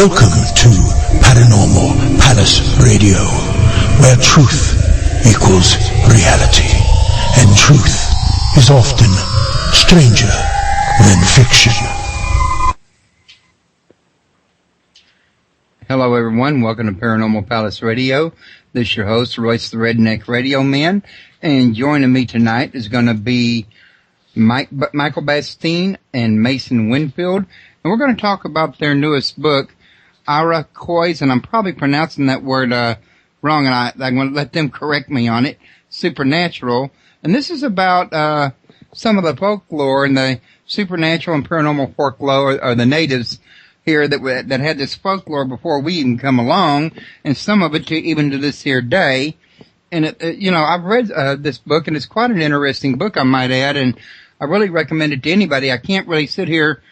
Welcome to Paranormal Palace Radio, where truth equals reality, and truth is often stranger than fiction. Hello everyone, welcome to Paranormal Palace Radio. This is your host, Royce the Redneck Radio Man, and joining me tonight is going to be Michael Bastine and Mason Winfield, and we're going to talk about their newest book, Iroquois, and I'm probably pronouncing that word wrong, and I'm going to let them correct me on it, Supernatural. And this is about some of the folklore and the supernatural and paranormal folklore, or the natives here that had this folklore before we even come along, and some of it even to this here day. And I've read this book, and it's quite an interesting book, I might add, and I really recommend it to anybody. I can't really sit here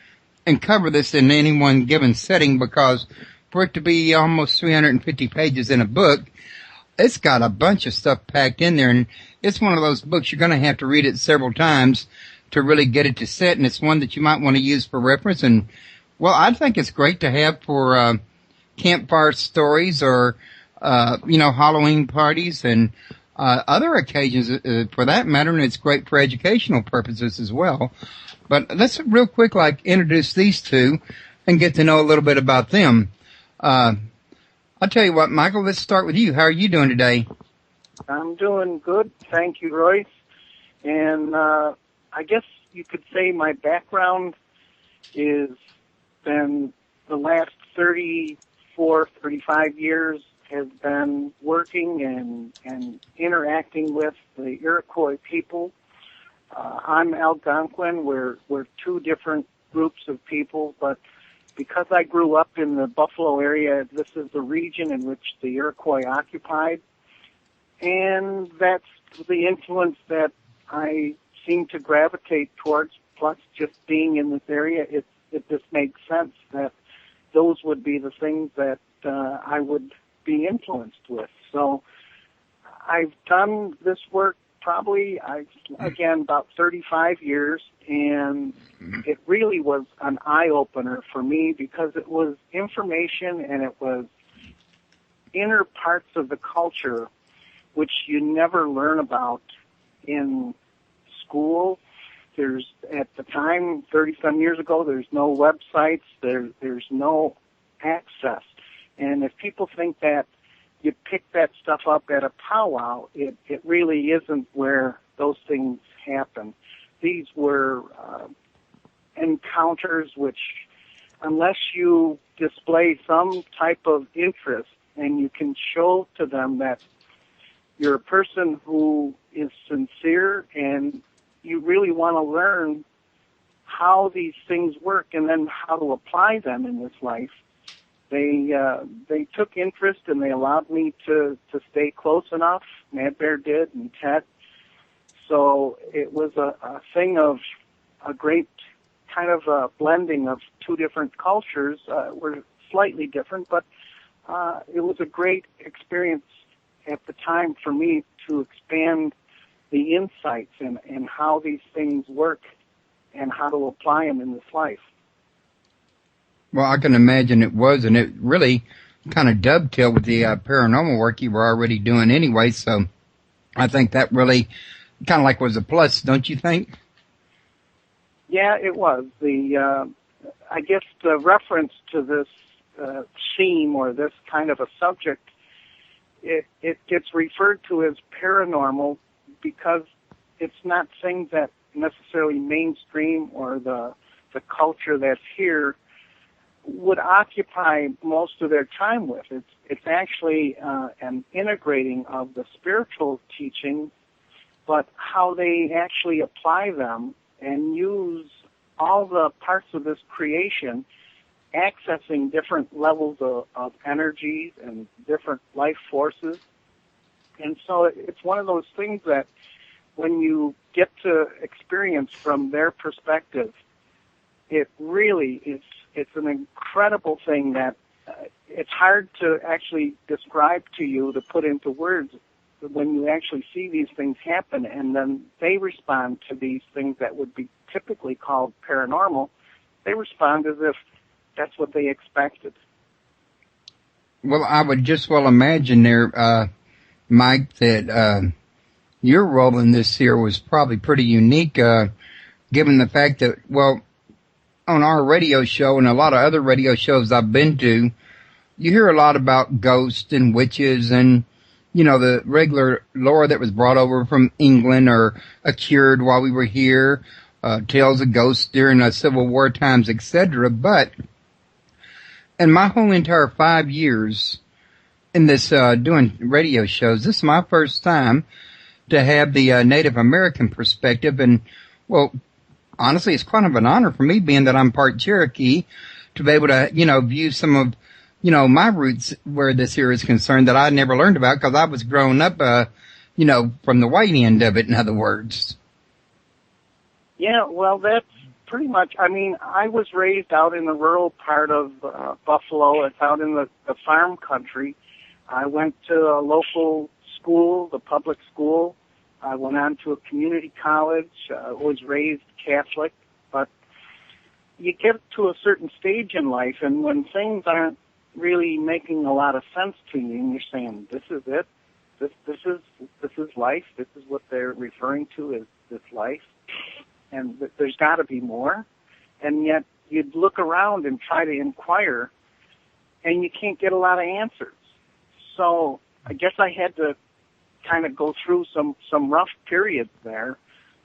and cover this in any one given setting, because for it to be almost 350 pages in a book, it's got a bunch of stuff packed in there, and it's one of those books you're going to have to read it several times to really get it to set, and it's one that you might want to use for reference. And well, I think it's great to have for campfire stories, or Halloween parties, and other occasions for that matter, and it's great for educational purposes as well. But let's real quick introduce these two and get to know a little bit about them. I'll tell you what, Michael, let's start with you. How are you doing today? I'm doing good. Thank you, Royce. And I guess you could say my background is been the last 34, 35 years has been working and interacting with the Iroquois people. I'm Algonquin. We're two different groups of people, but because I grew up in the Buffalo area, this is the region in which the Iroquois occupied, and that's the influence that I seem to gravitate towards. Plus, just being in this area, it just makes sense that those would be the things that I would be influenced with. So I've done this work probably, about 35 years, and it really was an eye-opener for me, because it was information and it was inner parts of the culture which you never learn about in school. At the time, 30-some years ago, there's no websites, there's no access. And if people think that you pick that stuff up at a powwow, it really isn't where those things happen. These were encounters which, unless you display some type of interest and you can show to them that you're a person who is sincere and you really want to learn how these things work and then how to apply them in this life, they took interest, and they allowed me to stay close enough. Mad Bear did, and Ted. So it was a thing of a great kind of a blending of two different cultures. We're slightly different, but it was a great experience at the time for me to expand the insights and how these things work and how to apply them in this life. Well, I can imagine it was, and it really kind of dovetailed with the paranormal work you were already doing anyway, so I think that really kind of was a plus, don't you think? Yeah, it was. I guess the reference to this theme or this kind of a subject, it gets referred to as paranormal because it's not things that necessarily mainstream or the culture that's here would occupy most of their time with. It's actually an integrating of the spiritual teachings, but how they actually apply them and use all the parts of this creation, accessing different levels of energies and different life forces. And so it's one of those things that when you get to experience from their perspective, it really is, it's an incredible thing that it's hard to actually describe to you, to put into words when you actually see these things happen, and then they respond to these things that would be typically called paranormal. They respond as if that's what they expected. Well, I would just well imagine there, Mike, that your role in this here was probably pretty unique, given the fact that, well, on our radio show and a lot of other radio shows I've been to, you hear a lot about ghosts and witches and, you know, the regular lore that was brought over from England or occurred while we were here, tales of ghosts during the Civil War times, etc. But in my whole entire 5 years in this doing radio shows, this is my first time to have the Native American perspective. And, well, honestly, it's kind of an honor for me, being that I'm part Cherokee, to be able to, you know, view some of, you know, my roots where this here is concerned that I never learned about because I was growing up, you know, from the white end of it, in other words. Yeah, well, that's pretty much, I mean, I was raised out in the rural part of Buffalo. It's out in the farm country. I went to a local school, the public school. I went on to a community college, was raised Catholic, but you get to a certain stage in life, and when things aren't really making a lot of sense to you, and you're saying, this is it, this is life, this is what they're referring to as this life, and there's got to be more, and yet you'd look around and try to inquire, and you can't get a lot of answers. So I guess I had to kind of go through some rough periods there,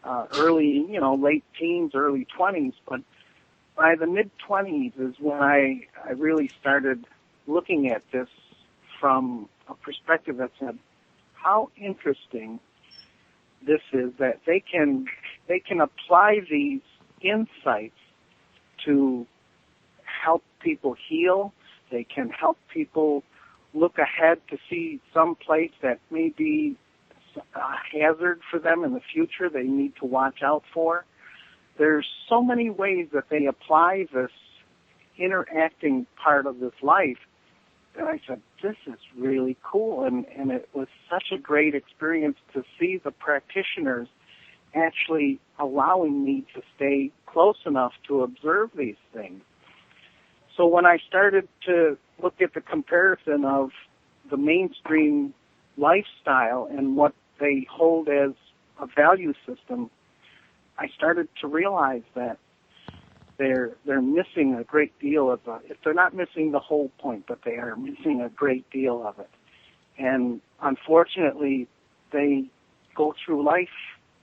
early, you know, late teens, early 20s, but by the mid-20s is when I really started looking at this from a perspective that said, how interesting this is that they can apply these insights to help people heal. They can help people look ahead to see some place that may be a hazard for them in the future they need to watch out for. There's so many ways that they apply this interacting part of this life that I said, this is really cool. And it was such a great experience to see the practitioners actually allowing me to stay close enough to observe these things. So when I started to look at the comparison of the mainstream lifestyle and what they hold as a value system, I started to realize that they're missing a great deal of if they're not missing the whole point, but they are missing a great deal of it. And unfortunately, they go through life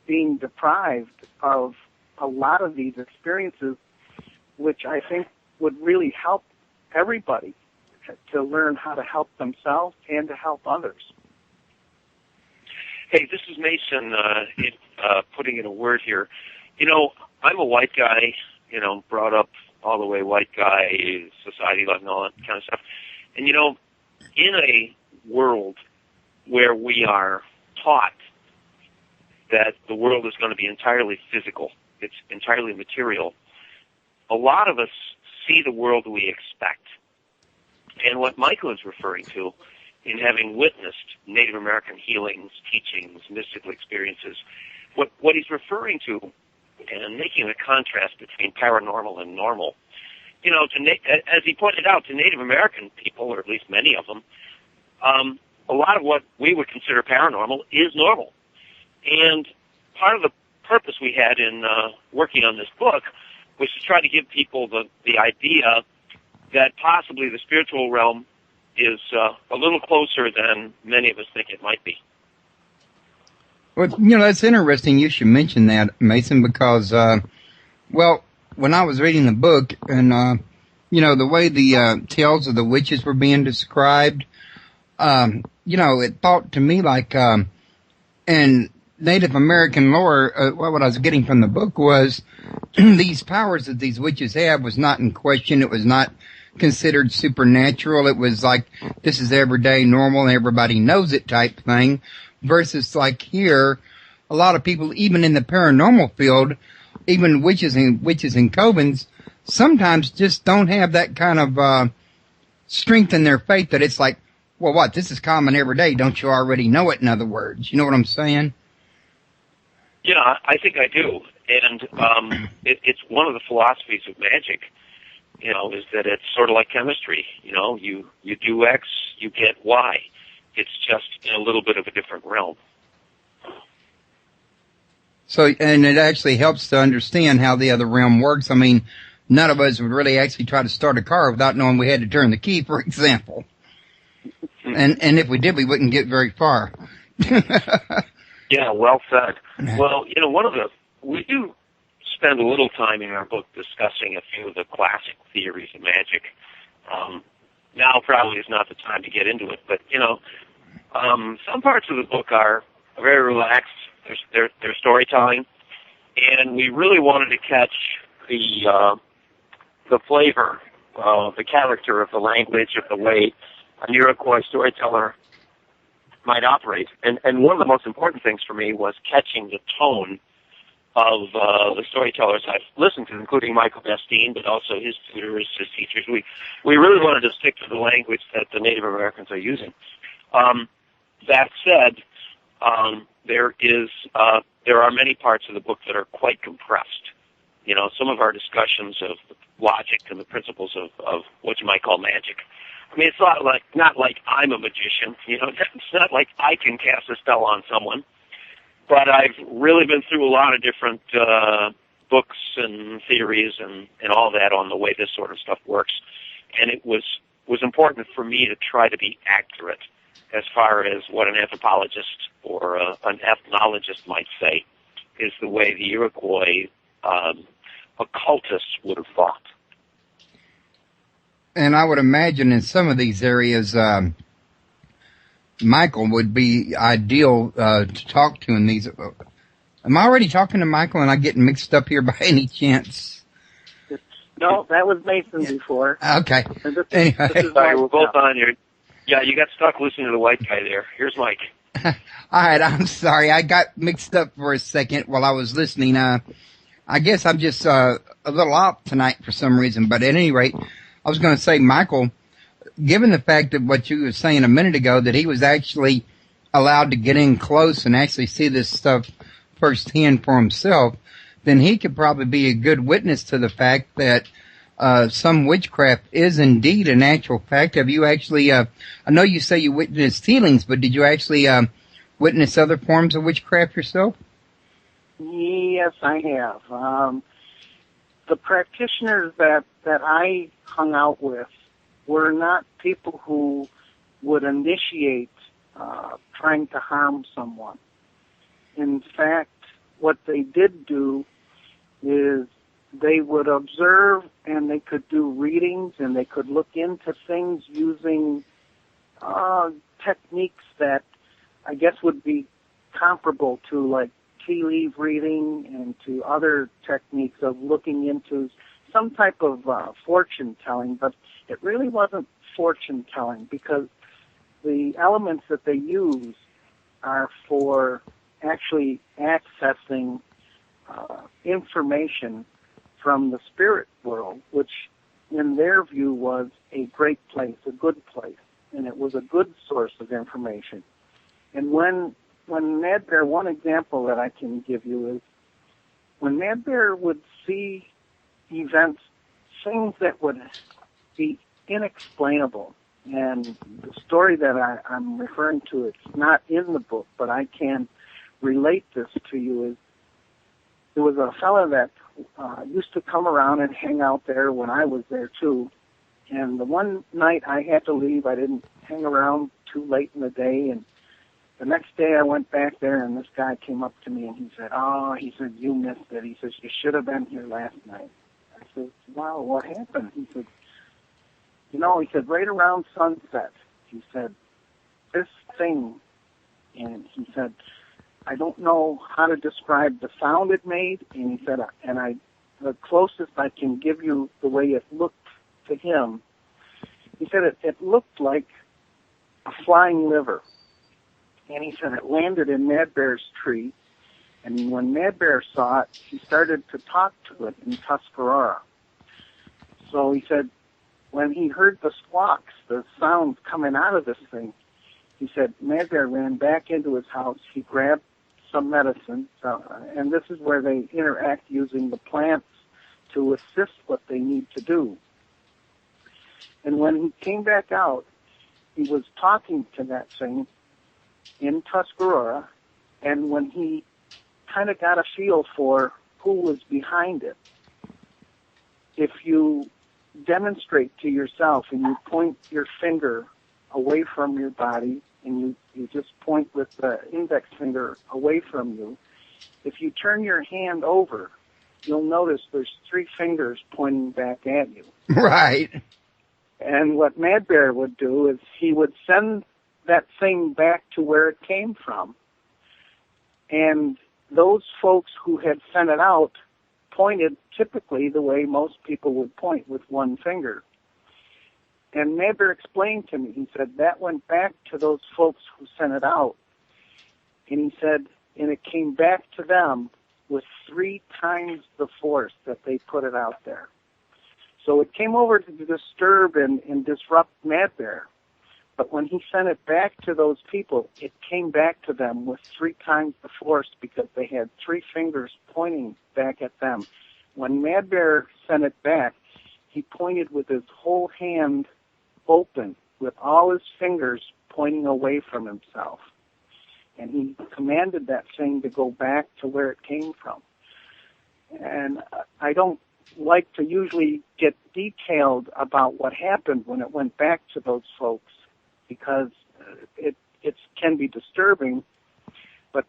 being deprived of a lot of these experiences, which I think would really help everybody to learn how to help themselves and to help others. Hey, this is Mason putting in a word here. You know, I'm a white guy, you know, brought up all the way white guy, society life and all that kind of stuff. And, you know, in a world where we are taught that the world is going to be entirely physical, it's entirely material, a lot of us see the world we expect. And what Michael is referring to in having witnessed Native American healings, teachings, mystical experiences, what he's referring to and making a contrast between paranormal and normal, you know, as he pointed out, to Native American people, or at least many of them, a lot of what we would consider paranormal is normal. And part of the purpose we had in working on this book was to try to give people the idea that possibly the spiritual realm is a little closer than many of us think it might be. Well, you know, that's interesting you should mention that, Mason, because, well, when I was reading the book and, you know, the way the tales of the witches were being described, you know, it thought to me like, in Native American lore, what I was getting from the book was these powers that these witches have was not in question. It was not considered supernatural. It was like, this is everyday normal and everybody knows it type thing. Versus like here, a lot of people, even in the paranormal field, even witches and covens, sometimes just don't have that kind of strength in their faith that it's like, well, what, this is common every day. Don't you already know it, in other words? You know what I'm saying? Yeah, I think I do. And it's one of the philosophies of magic is that it's sort of like chemistry. You do X, you get Y. It's just in a little bit of a different realm. So, and it actually helps to understand how the other realm works. I mean, none of us would really actually try to start a car without knowing we had to turn the key, for example. And if we did, we wouldn't get very far. Yeah, well said. Well, we do spend a little time in our book discussing a few of the classic theories of magic. Now probably is not the time to get into it, but, some parts of the book are very relaxed. They're storytelling, and we really wanted to catch the flavor, the character of the language, of the way an Iroquois storyteller might operate. And one of the most important things for me was catching the tone of the storytellers I've listened to, including Michael Bastine, but also his tutors, his teachers. We really wanted to stick to the language that the Native Americans are using. That said, there are many parts of the book that are quite compressed. Some of our discussions of logic and the principles of what you might call magic. I mean, it's not like I'm a magician. It's not like I can cast a spell on someone. But I've really been through a lot of different books and theories and all that on the way this sort of stuff works. And it was important for me to try to be accurate as far as what an anthropologist or an ethnologist might say is the way the Iroquois occultists would have thought. And I would imagine in some of these areas, Michael would be ideal to talk to in these. Am I already talking to Michael and I get mixed up here by any chance? No, that was Mason before. Okay. Anyway. Sorry, we're both on here. Yeah, you got stuck listening to the white guy there. Here's Mike. All right, I'm sorry. I got mixed up for a second while I was listening. I guess I'm just a little off tonight for some reason. But at any rate, I was going to say, Michael, given the fact of what you were saying a minute ago, that he was actually allowed to get in close and actually see this stuff firsthand for himself, then he could probably be a good witness to the fact that some witchcraft is indeed an actual fact. Have you actually, I know you say you witnessed healings, but did you actually witness other forms of witchcraft yourself? Yes, I have. The practitioners that I hung out with were not people who would initiate trying to harm someone. In fact, what they did do is they would observe and they could do readings and they could look into things using techniques that I guess would be comparable to like tea leaf reading and to other techniques of looking into some type of fortune telling, but it really wasn't fortune telling because the elements that they use are for actually accessing information from the spirit world, which in their view was a great place, a good place, and it was a good source of information. And when Mad Bear, one example that I can give you is when Mad Bear would see events, things that would be inexplainable. And the story that I'm referring to, it's not in the book, but I can relate this to you, is there was a fellow that used to come around and hang out there when I was there too. And the one night I had to leave, I didn't hang around too late in the day, and the next day I went back there and this guy came up to me and he said, you missed it. He says, you should have been here last night. I said, wow, what happened? He said, he said, right around sunset, he said, this thing, and he said, I don't know how to describe the sound it made, and he said, the closest I can give you the way it looked to him, he said it looked like a flying liver. And he said it landed in Mad Bear's tree, and when Mad Bear saw it, he started to talk to it in Tuscarora. So he said, when he heard the squawks, the sounds coming out of this thing, he said Mad Bear ran back into his house. He grabbed some medicine, and this is where they interact using the plants to assist what they need to do. And when he came back out, he was talking to that thing in Tuscarora, and when he kind of got a feel for who was behind it, if you demonstrate to yourself and you point your finger away from your body and you just point with the index finger away from you, if you turn your hand over, you'll notice there's 3 fingers pointing back at you. Right. And what Mad Bear would do is he would send that thing back to where it came from. And those folks who had sent it out pointed typically the way most people would point, with one finger. And Mad Bear explained to me, he said, that went back to those folks who sent it out. And he said, and it came back to them with 3 times the force that they put it out there. So it came over to disturb and disrupt Mad Bear. But when he sent it back to those people, it came back to them with 3 times the force because they had 3 fingers pointing back at them. When Mad Bear sent it back, he pointed with his whole hand open, with all his fingers pointing away from himself. And he commanded that thing to go back to where it came from. And I don't like to usually get detailed about what happened when it went back to those folks, because it can be disturbing. But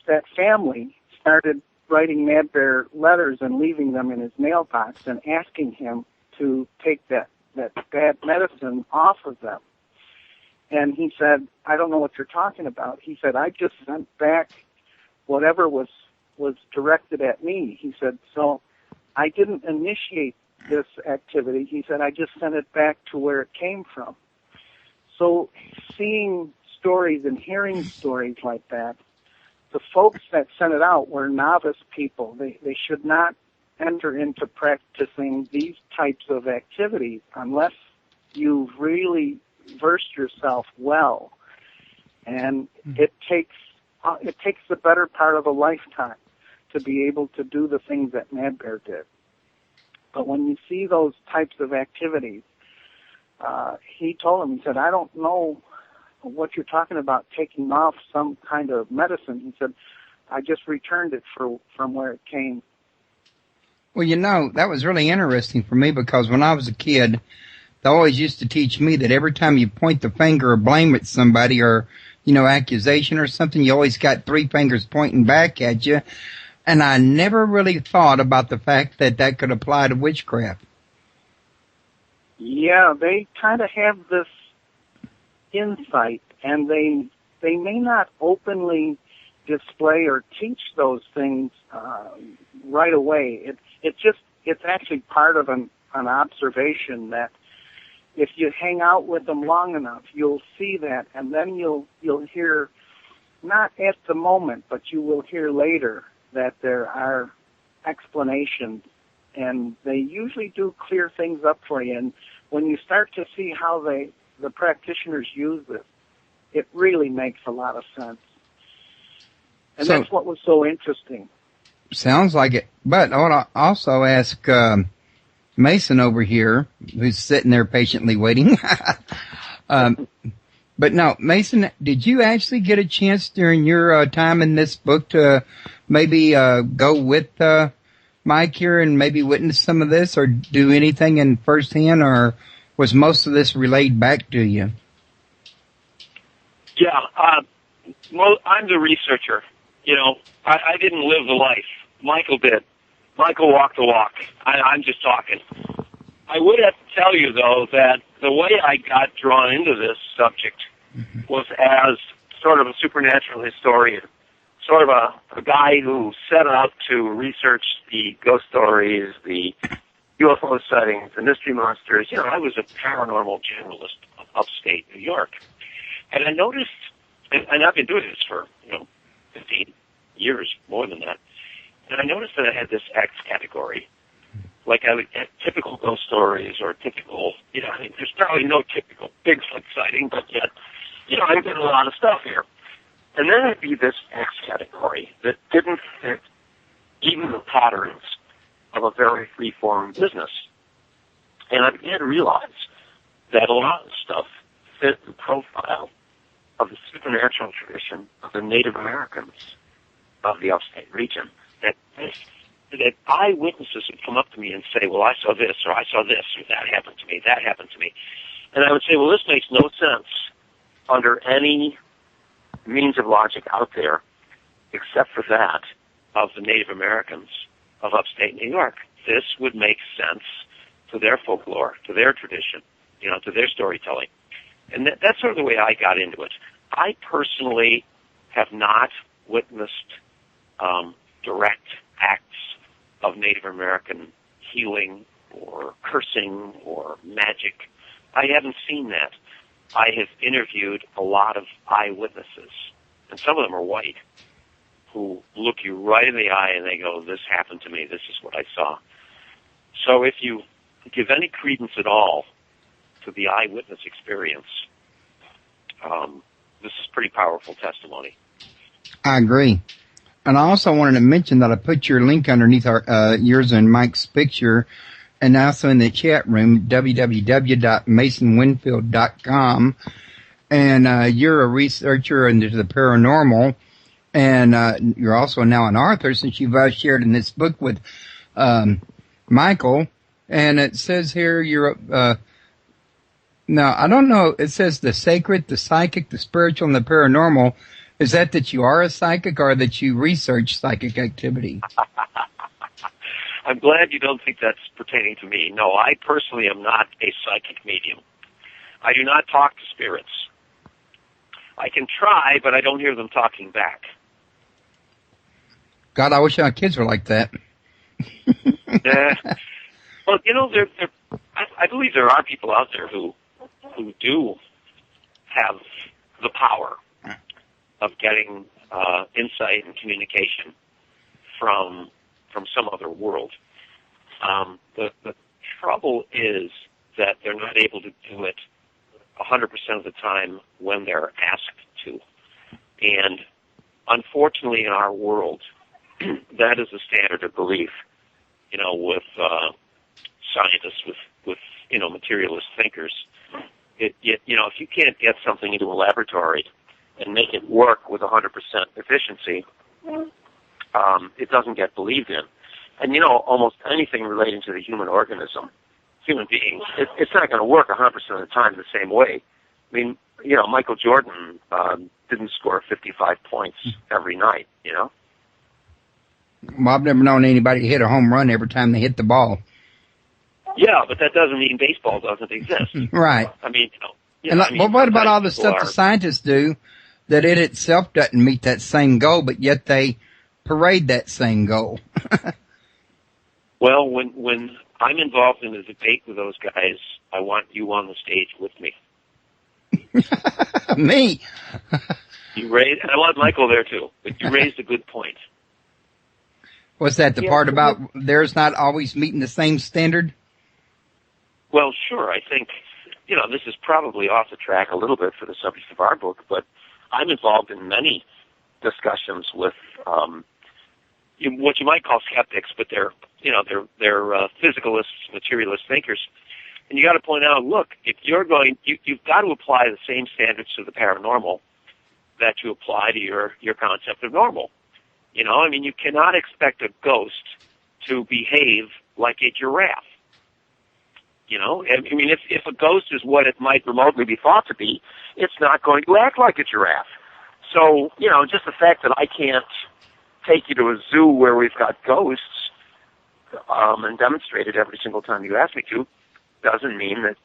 that family started writing Mad Bear letters and leaving them in his mailbox and asking him to take that bad medicine off of them. And he said, I don't know what you're talking about. He said, I just sent back whatever was directed at me. He said, so I didn't initiate this activity. He said, I just sent it back to where it came from. So seeing stories and hearing stories like that, the folks that sent it out were novice people. They should not enter into practicing these types of activities unless you've really versed yourself well. And it takes the better part of a lifetime to be able to do the things that Mad Bear did. But when you see those types of activities, he told him, he said, I don't know what you're talking about, taking off some kind of medicine. He said, I just returned it from where it came. Well, that was really interesting for me, because when I was a kid, they always used to teach me that every time you point the finger or blame at somebody, or, accusation or something, you always got 3 fingers pointing back at you. And I never really thought about the fact that could apply to witchcraft. Yeah, they kind of have this insight, and they may not openly display or teach those things right away. It's actually part of an observation that if you hang out with them long enough, you'll see that, and then you'll hear, not at the moment, but you will hear later that there are explanations, and they usually do clear things up for you. And when you start to see how the practitioners use this, it really makes a lot of sense. And that's what was so interesting. Sounds like it. But I want to also ask Mason over here, who's sitting there patiently waiting. But no, Mason, did you actually get a chance during your time in this book to maybe go with Mike here and maybe witness some of this, or do anything in firsthand, or was most of this relayed back to you? Yeah, well, I'm the researcher. I didn't live the life. Michael did. Michael walked the walk. I'm just talking. I would have to tell you, though, that the way I got drawn into this subject was as sort of a supernatural historian, sort of a guy who set out to research the ghost stories, the UFO sightings, the mystery monsters. I was a paranormal generalist of upstate New York. And I noticed, and I've been doing this for, 15 years, more than that, and I noticed that I had this X category. Like I would have typical ghost stories or typical, there's probably no typical Bigfoot sighting, but yet, I'm getting a lot of stuff here. And then there'd be this X category that didn't fit even the patterns of a very free-form business. And I began to realize that a lot of stuff fit the profile of the supernatural tradition of the Native Americans of the upstate region. That eyewitnesses would come up to me and say, well, I saw this, or I saw this, or that happened to me, that happened to me. And I would say, well, this makes no sense under any means of logic out there except for that of the Native Americans of upstate New York. This would make sense to their folklore, to their tradition, to their storytelling. And that's sort of the way I got into it. I personally have not witnessed direct acts of Native American healing or cursing or magic. I haven't seen that. I have interviewed a lot of eyewitnesses, and some of them are white, who look you right in the eye and they go, this happened to me, this is what I saw. So if you give any credence at all to the eyewitness experience, this is pretty powerful testimony. I agree. And I also wanted to mention that I put your link underneath yours and Mike's picture, and also in the chat room, www.masonwinfield.com. And you're a researcher into the paranormal, and you're also now an author, since you've shared in this book with Michael. And it says here you're now, I don't know, it says the sacred, the psychic, the spiritual, and the paranormal. Is that you are a psychic, or that you research psychic activity? I'm glad you don't think that's pertaining to me. No, I personally am not a psychic medium. I do not talk to spirits. I can try, but I don't hear them talking back. God, I wish our kids were like that. Well, I believe there are people out there who do have the power of getting insight and communication from some other world. The trouble is that they're not able to do it 100% of the time when they're asked to. And unfortunately in our world, that is the standard of belief, with scientists, with materialist thinkers. If you can't get something into a laboratory and make it work with 100% efficiency, it doesn't get believed in. And, almost anything relating to the human organism, human beings, it's not going to work 100% of the time the same way. I mean, Michael Jordan didn't score 55 points every night, Well, I've never known anybody hit a home run every time they hit the ball. Yeah, but that doesn't mean baseball doesn't exist. Right. I mean, what about all the stuff the scientists do that it itself doesn't meet that same goal, but yet they parade that same goal? Well, when I'm involved in a debate with those guys, I want you on the stage with me. Me? And I want Michael there too, but you raised a good point. What's that, the part about theirs not always meeting the same standard? Well, sure. I think, this is probably off the track a little bit for the subject of our book, but I'm involved in many discussions with what you might call skeptics, but they're physicalists, materialist thinkers. And you got to point out, look, if you're you've got to apply the same standards to the paranormal that you apply to your concept of normal. You cannot expect a ghost to behave like a giraffe. If a ghost is what it might remotely be thought to be, it's not going to act like a giraffe. So, just the fact that I can't take you to a zoo where we've got ghosts and demonstrate it every single time you ask me to doesn't mean that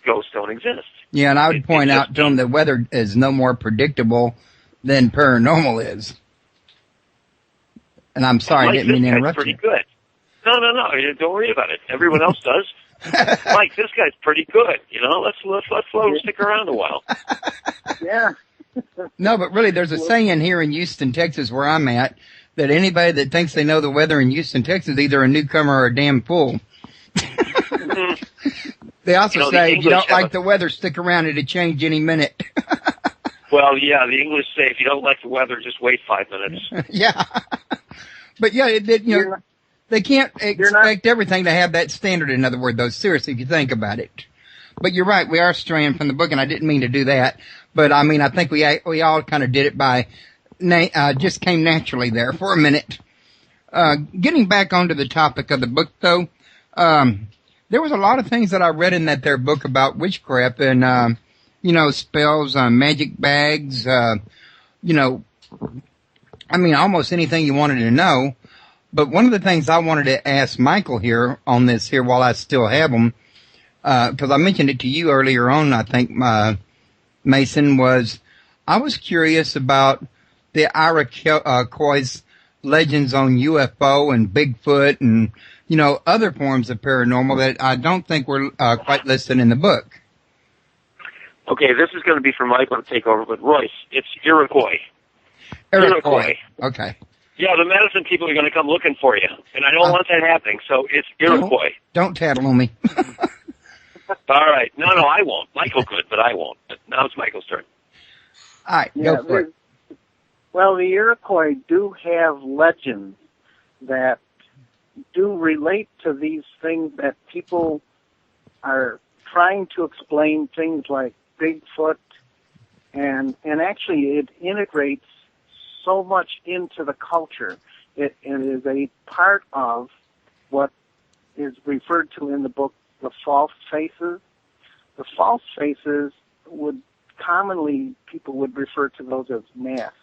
ghosts don't exist. Yeah, and I would point out to them that weather is no more predictable than paranormal is. And I'm sorry, I didn't mean to interrupt you. This guy's pretty good. No, don't worry about it. Everyone else does. Mike, this guy's pretty good. Let's let him stick around a while. Yeah. No, but really, there's a saying here in Houston, Texas, where I'm at, that anybody that thinks they know the weather in Houston, Texas, is either a newcomer or a damn fool. They also say, if you don't like the weather, stick around, it'll change any minute. Well, yeah, the English say, if you don't like the weather, just wait 5 minutes. Yeah. But yeah, they can't expect everything to have that standard. In other words, though, seriously, if you think about it. But you're right, we are straying from the book, and I didn't mean to do that. But I mean, I think we all kind of did it by, just came naturally there for a minute. Getting back onto the topic of the book, though, there was a lot of things that I read in that there book about witchcraft and, spells, magic bags, I mean, almost anything you wanted to know. But one of the things I wanted to ask Michael here on this here while I still have him, because I mentioned it to you earlier on, I think, Mason, I was curious about the Iroquois legends on UFO and Bigfoot and, other forms of paranormal that I don't think were quite listed in the book. Okay, this is going to be for Michael to take over, but Royce, it's Iroquois. Iroquois. Okay. Yeah, the medicine people are going to come looking for you, and I don't want that happening, so it's Iroquois. Don't tattle on me. All right. No, I won't. Michael could, but I won't. But now it's Michael's turn. All right, go for it. Well, the Iroquois do have legends that do relate to these things that people are trying to explain, things like Bigfoot, and actually it integrates so much into the culture. It is a part of what is referred to in the book, the false faces. The false faces people would refer to those as masks.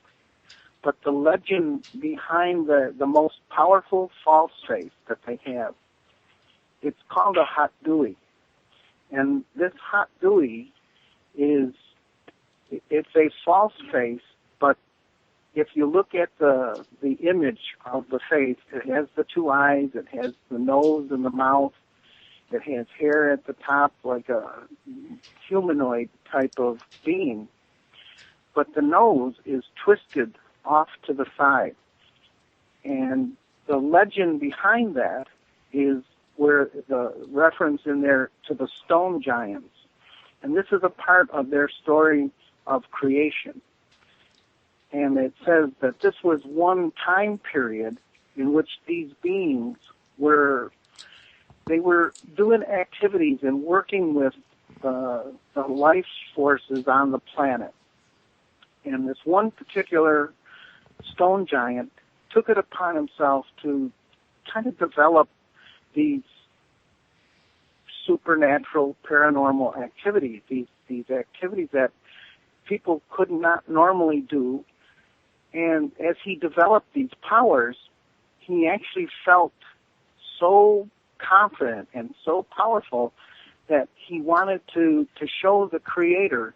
But the legend behind the most powerful false face that they have, it's called a hot dewey. And this hot dewey it's a false face, but if you look at the image of the face, it has the two eyes, it has the nose and the mouth, it has hair at the top like a humanoid type of being, but the nose is twisted off to the side. And the legend behind that is where the reference in there to the stone giants. And this is a part of their story of creation. And it says that this was one time period in which these beings were doing activities and working with the life forces on the planet. And this one particular stone giant took it upon himself to kind of develop these supernatural, paranormal activities, these activities that people could not normally do. And as he developed these powers, he actually felt so confident and so powerful that he wanted to show the Creator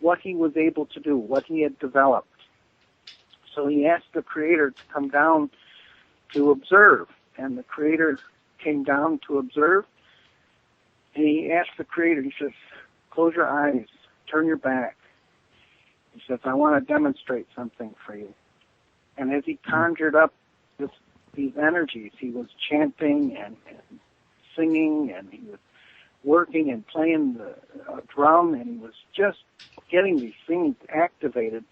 what he was able to do, what he had developed. So he asked the Creator to come down to observe, and the Creator came down to observe, and he asked the Creator, he says, close your eyes, turn your back. He says, I want to demonstrate something for you. And as he conjured up these energies, he was chanting and singing, and he was working and playing the drum, and he was just getting these things activated.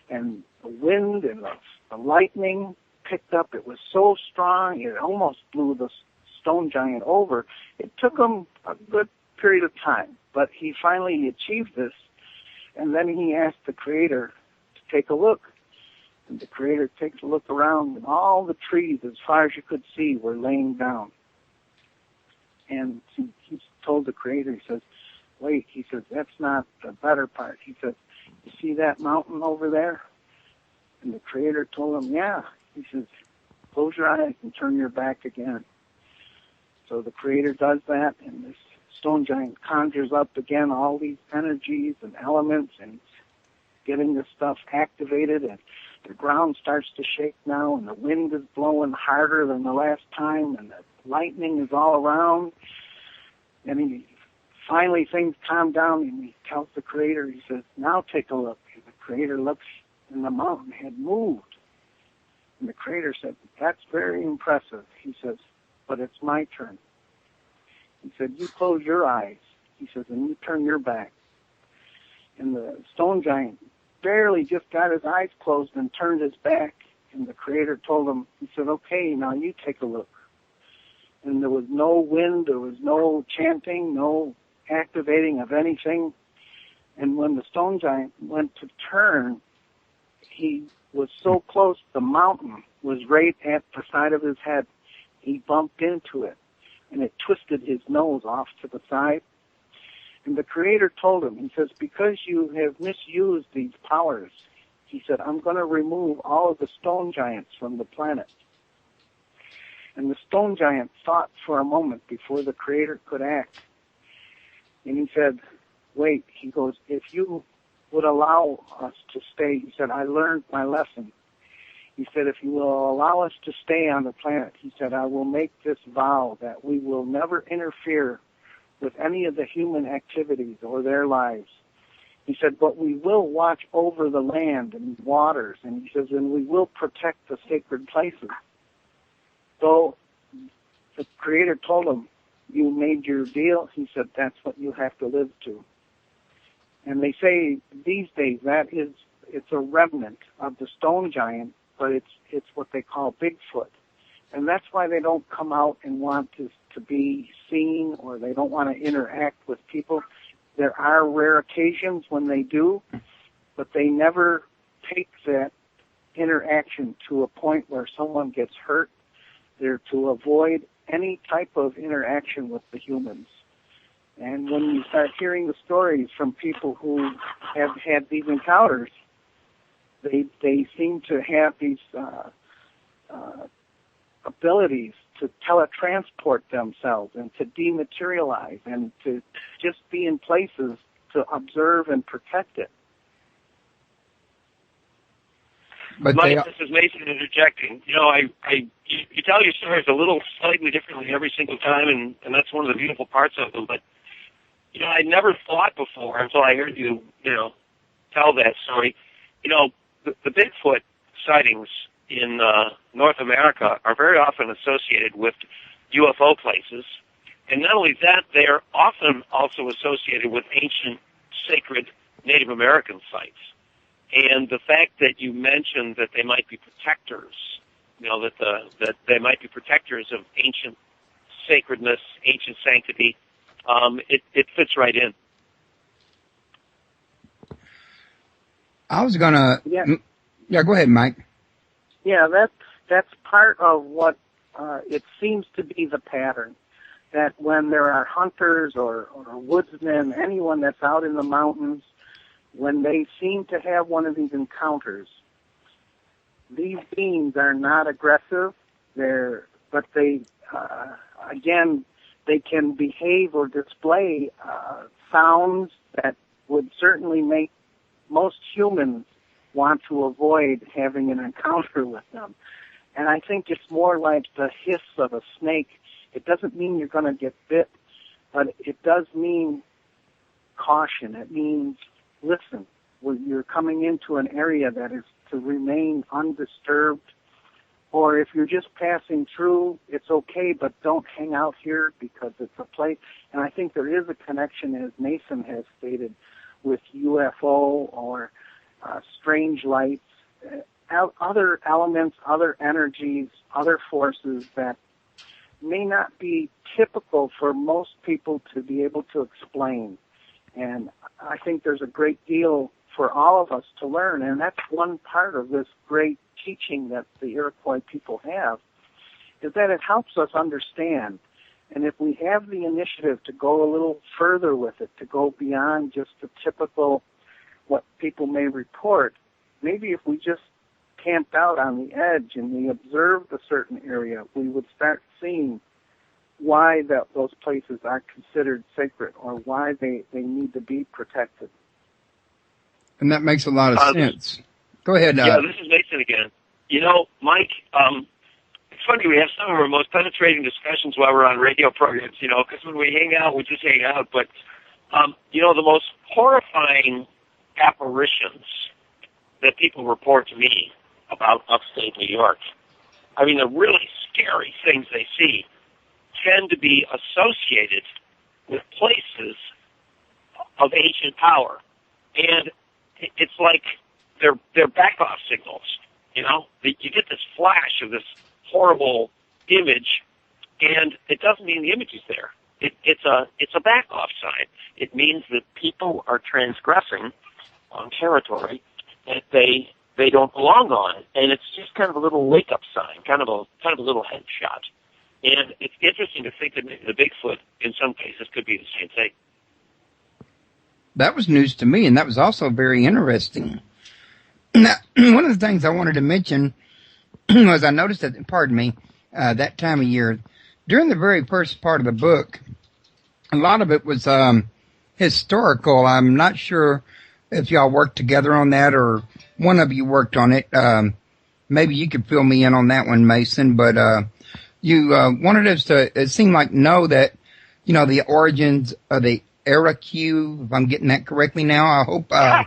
And the wind and the lightning picked up. It was so strong, it almost blew the stone giant over. It took him a good period of time, but he finally achieved this. And then he asked the Creator to take a look. And the Creator takes a look around, and all the trees, as far as you could see, were laying down. And he told the Creator, he says, wait, he says, that's not the better part. He says, you see that mountain over there? And the Creator told him, yeah. He says, close your eyes and turn your back again. So the Creator does that, and this stone giant conjures up again all these energies and elements, and getting this stuff activated, and the ground starts to shake now, and the wind is blowing harder than the last time, and the lightning is all around. And finally things calm down, and he tells the Creator, he says, now take a look. And the Creator looks, and the mountain had moved. And the Creator said, that's very impressive. He says, but it's my turn. He said, you close your eyes. He says, and you turn your back. And the stone giant barely just got his eyes closed and turned his back. And the Creator told him, he said, okay, now you take a look. And there was no wind, there was no chanting, no activating of anything. And when the stone giant went to turn, he was so close, the mountain was right at the side of his head. He bumped into it, and it twisted his nose off to the side. And the Creator told him, he says, because you have misused these powers, he said, I'm going to remove all of the stone giants from the planet. And the stone giant thought for a moment before the Creator could act. And he said, wait, he goes, if you would allow us to stay, he said, I learned my lesson. He said, if you will allow us to stay on the planet, he said, I will make this vow that we will never interfere with any of the human activities or their lives. He said, but we will watch over the land and waters. And he says, and we will protect the sacred places. So the Creator told him, you made your deal. He said, that's what you have to live to. And they say these days it's a remnant of the stone giant, but it's what they call Bigfoot. And that's why they don't come out and want to be seen, or they don't want to interact with people. There are rare occasions when they do, but they never take that interaction to a point where someone gets hurt. They're to avoid any type of interaction with the humans. And when you start hearing the stories from people who have had these encounters, they seem to have these abilities to teletransport themselves and to dematerialize and to just be in places to observe and protect it. But Mike, this is Mason interjecting. You know, you tell your stories a little slightly differently every single time, and that's one of the beautiful parts of them. But, you know, I never thought before until I heard you, tell that story. You know, the Bigfoot sightings in North America are very often associated with UFO places. And not only that, they are often also associated with ancient, sacred Native American sites. And the fact that you mentioned that they might be protectors, that they might be protectors of ancient sacredness, ancient sanctity, it fits right in. I was gonna. Yeah, go ahead, Mike. Yeah, that's part of what it seems to be the pattern. That when there are hunters or woodsmen, anyone that's out in the mountains, when they seem to have one of these encounters, these beings are not aggressive. But they can behave or display sounds that would certainly make most humans want to avoid having an encounter with them. And I think it's more like the hiss of a snake. It doesn't mean you're going to get bit, but it does mean caution. It means, listen, you're coming into an area that is to remain undisturbed, or if you're just passing through, it's okay, but don't hang out here because it's a place. And I think there is a connection, as Mason has stated, with UFO or strange lights, other elements, other energies, other forces that may not be typical for most people to be able to explain. And I think there's a great deal for all of us to learn, and that's one part of this great teaching that the Iroquois people have, is that it helps us understand. And if we have the initiative to go a little further with it, to go beyond just the typical what people may report, maybe if we just camped out on the edge and we observed a certain area, we would start seeing why those places are considered sacred or why they need to be protected. And that makes a lot of sense. Go ahead. Yeah, this is Mason again. You know, Mike, it's funny, we have some of our most penetrating discussions while we're on radio programs, because when we hang out, we just hang out. But, the most horrifying apparitions that people report to me about upstate New York, I mean, the really scary things they see tend to be associated with places of ancient power. And it's like they're back-off signals, You get this flash of this horrible image, and it doesn't mean the image is there. it's a back off sign. It means that people are transgressing on territory that they don't belong on, and it's just kind of a little wake up sign, kind of a little headshot. And it's interesting to think that the Bigfoot, in some cases, could be the same thing. That was news to me, and that was also very interesting. Now, one of the things I wanted to mention was I noticed that, that time of year, during the very first part of the book, a lot of it was historical. I'm not sure if y'all worked together on that or one of you worked on it. Maybe you could fill me in on that one, Mason, but you wanted us to, it seemed like, know that, the origins of the Iroquois, if I'm getting that correctly now. I hope I'm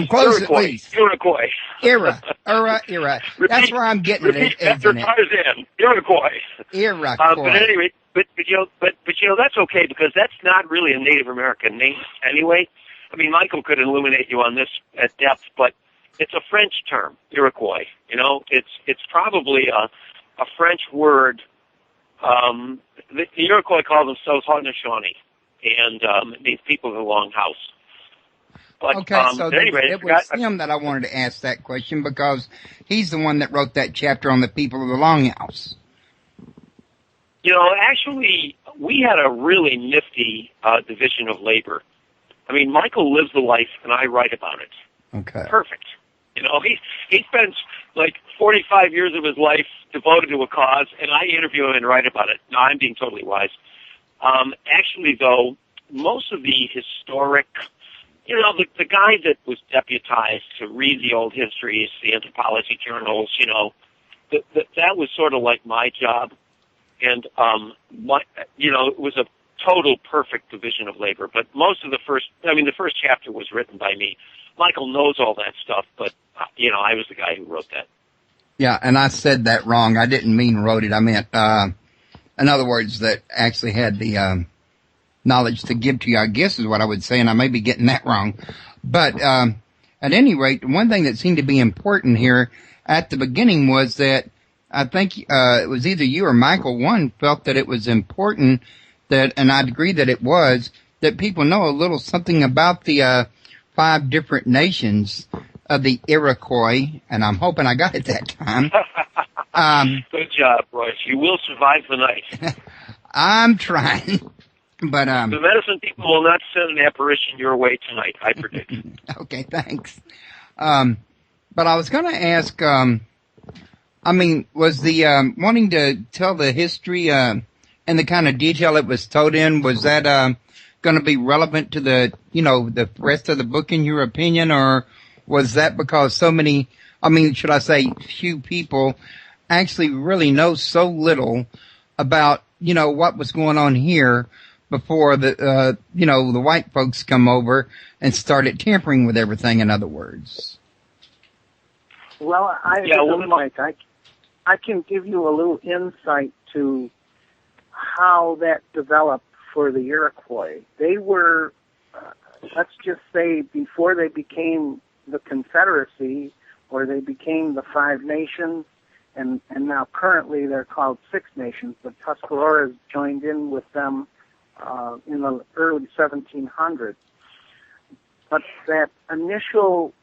close Iroquois, at least. Iroquois. Era. That's where I'm getting it. Repeat after Tarzan. Iroquois. Iroquois. But anyway, but that's okay, because that's not really a Native American name anyway. I mean, Michael could illuminate you on this at depth, but it's a French term, Iroquois. It's probably a French word. The Iroquois call themselves Haudenosaunee, and it means people with a long house. But, okay, so anyway, it was him that I wanted to ask that question, because he's the one that wrote that chapter on the people of the Longhouse. Actually, we had a really nifty division of labor. I mean, Michael lives the life, and I write about it. Okay. Perfect. He spends like 45 years of his life devoted to a cause, and I interview him and write about it. No, I'm being totally wise. Actually, though, most of the historic, the guy that was deputized to read the old histories, the anthropology journals, that was sort of like my job. And, it was a total perfect division of labor. But most of the first chapter was written by me. Michael knows all that stuff, but, I was the guy who wrote that. Yeah, and I said that wrong. I didn't mean wrote it. I meant, in other words, that actually had the, knowledge to give to you, I guess is what I would say, and I may be getting that wrong. But, at any rate, one thing that seemed to be important here at the beginning was that I think, it was either you or Michael, one felt that it was important that, and I'd agree that it was, that people know a little something about the, 5 different nations of the Iroquois, and I'm hoping I got it that time. Good job, Royce. You will survive the night. I'm trying. But the medicine people will not send an apparition your way tonight, I predict. Okay, thanks. But I was going to ask, was the wanting to tell the history and the kind of detail it was told in, was that going to be relevant to the the rest of the book, in your opinion, or was that because few people actually really know so little about what was going on here before the the white folks come over and started tampering with everything, in other words? Well, Mike, I can give you a little insight to how that developed for the Iroquois. They were, let's just say, before they became the Confederacy, or they became the 5 nations, and now currently they're called 6 nations, but Tuscaroras joined in with them in the early 1700s. But that initial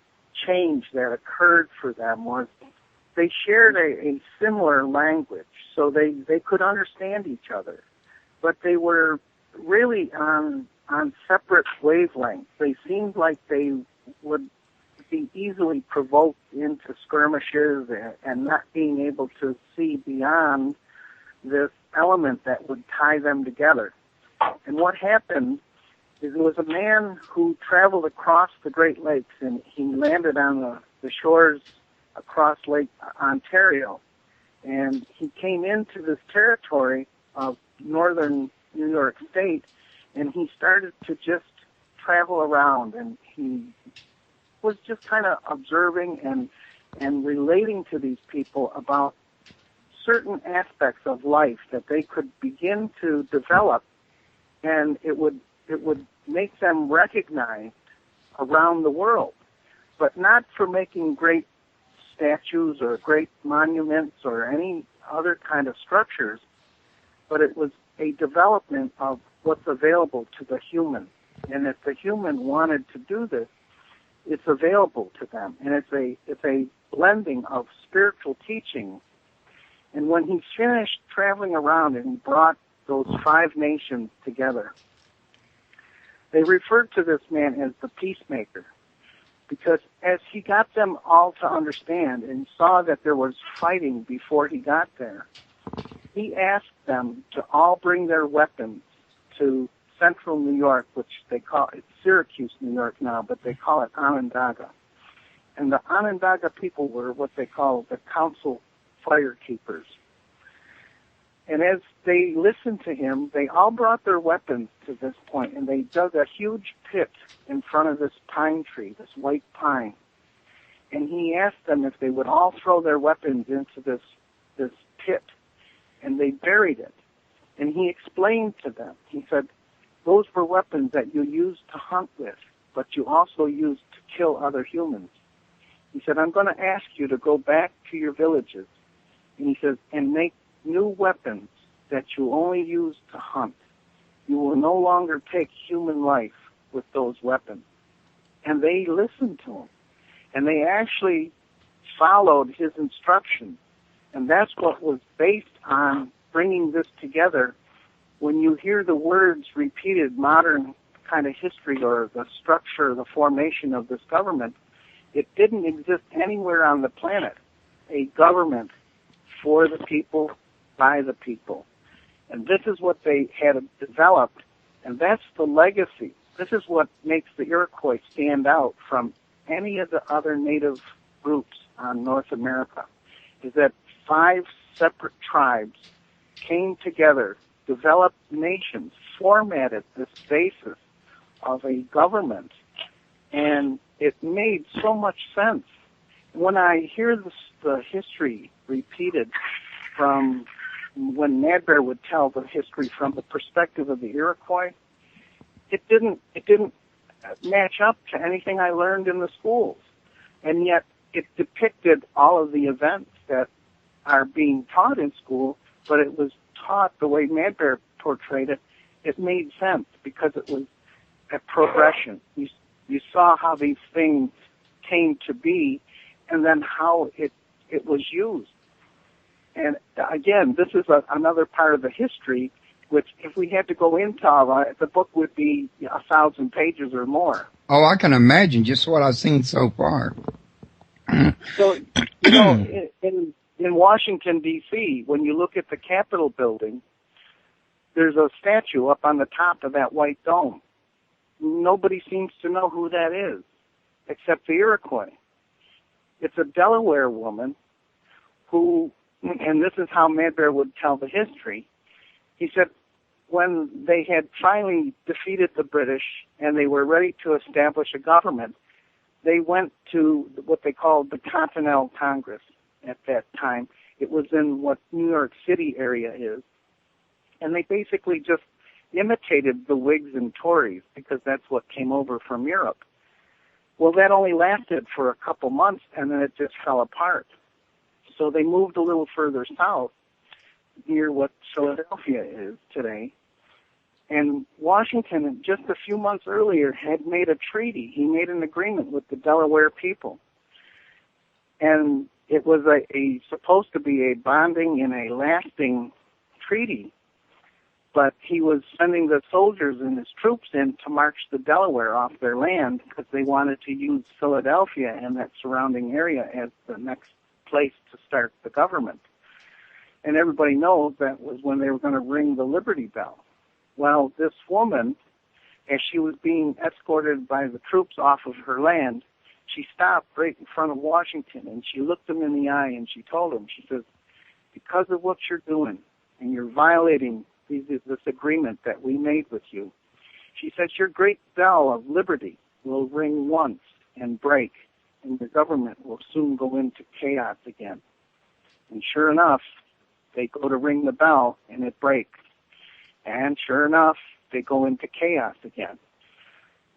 change that occurred for them was they shared a similar language, so they could understand each other, but they were really on separate wavelengths. They seemed like they would be easily provoked into skirmishes and not being able to see beyond this element that would tie them together. And what happened is there was a man who traveled across the Great Lakes, and he landed on the shores across Lake Ontario. And he came into this territory of northern New York State, and he started to just travel around, and he was just kind of observing and relating to these people about certain aspects of life that they could begin to develop, and it would make them recognized around the world, but not for making great statues or great monuments or any other kind of structures, but it was a development of what's available to the human. And if the human wanted to do this, it's available to them. And it's a blending of spiritual teachings. And when he finished traveling around and he brought those 5 nations together, they referred to this man as the peacemaker, because as he got them all to understand and saw that there was fighting before he got there, he asked them to all bring their weapons to central New York, which they call it Syracuse, New York now, but they call it Onondaga. And the Onondaga people were what they call the council firekeepers. And as they listened to him, they all brought their weapons to this point, and they dug a huge pit in front of this pine tree, this white pine. And he asked them if they would all throw their weapons into this pit, and they buried it. And he explained to them, he said, those were weapons that you used to hunt with, but you also used to kill other humans. He said, I'm going to ask you to go back to your villages, and he says, and make new weapons that you only use to hunt. You will no longer take human life with those weapons. And they listened to him. And they actually followed his instructions. And that's what was based on bringing this together. When you hear the words repeated, modern kind of history or the structure, the formation of this government, it didn't exist anywhere on the planet. A government for the people, by the people. And this is what they had developed, and that's the legacy. This is what makes the Iroquois stand out from any of the other native groups on North America, is that 5 separate tribes came together, developed nations, formatted this basis of a government, and it made so much sense. When I hear the history repeated from when Mad Bear would tell the history from the perspective of the Iroquois, it didn't match up to anything I learned in the schools. And yet it depicted all of the events that are being taught in school, but it was taught the way Mad Bear portrayed it. It made sense because it was a progression. You saw how these things came to be and then how it was used. And again, this is another part of the history, which if we had to go into all that, the book would be 1,000 pages or more. Oh, I can imagine just what I've seen so far. So, in Washington, D.C., when you look at the Capitol building, there's a statue up on the top of that white dome. Nobody seems to know who that is, except the Iroquois. It's a Delaware woman who, and this is how Mad Bear would tell the history, he said when they had finally defeated the British and they were ready to establish a government, they went to what they called the Continental Congress at that time. It was in what New York City area is. And they basically just imitated the Whigs and Tories because that's what came over from Europe. Well, that only lasted for a couple months, and then it just fell apart. So they moved a little further south, near what Philadelphia is today. And Washington, just a few months earlier, had made a treaty. He made an agreement with the Delaware people. And it was supposed to be a bonding and a lasting treaty. But he was sending the soldiers and his troops in to march the Delaware off their land because they wanted to use Philadelphia and that surrounding area as the next place to start the government. And everybody knows that was when they were going to ring the Liberty Bell. Well, this woman, as she was being escorted by the troops off of her land, she stopped right in front of Washington and she looked him in the eye and she told him, she says, because of what you're doing and you're violating this agreement that we made with you, she said, your great bell of liberty will ring once and break, and the government will soon go into chaos again. And sure enough, they go to ring the bell, and it breaks. And sure enough, they go into chaos again.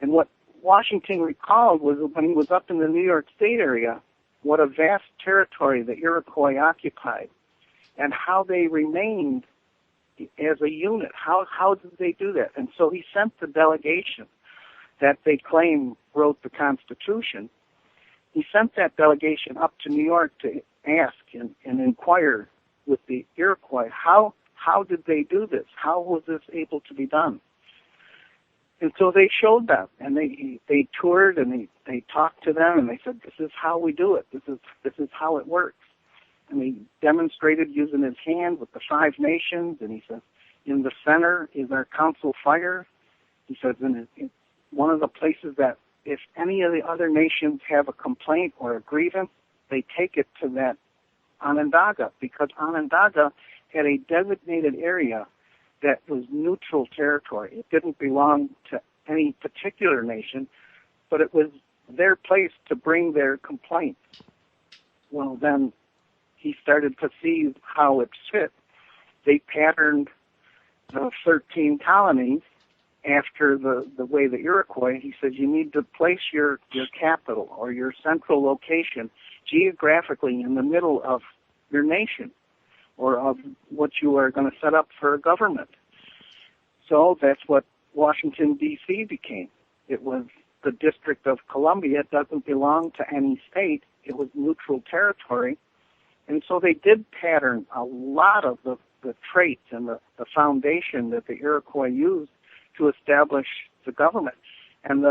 And what Washington recalled was when he was up in the New York State area, what a vast territory the Iroquois occupied, and how they remained as a unit. How did they do that? And so he sent the delegation that they claim wrote the Constitution. He sent that delegation up to New York to ask and inquire with the Iroquois, how did they do this? How was this able to be done? And so they showed them, and they toured, and they talked to them, and they said, this is how we do it. This is how it works. And he demonstrated using his hand with the 5 nations, and he says, in the center is our council fire. He says, in one of the places that if any of the other nations have a complaint or a grievance, they take it to that Onondaga, because Onondaga had a designated area that was neutral territory. It didn't belong to any particular nation, but it was their place to bring their complaints. Well, then he started to see how it fit. They patterned the 13 colonies after the way the Iroquois. He said, you need to place your capital or your central location geographically in the middle of your nation or of what you are going to set up for a government. So that's what Washington, D.C. became. It was the District of Columbia. It doesn't belong to any state. It was neutral territory. And so they did pattern a lot of the traits and the foundation that the Iroquois used to establish the government. And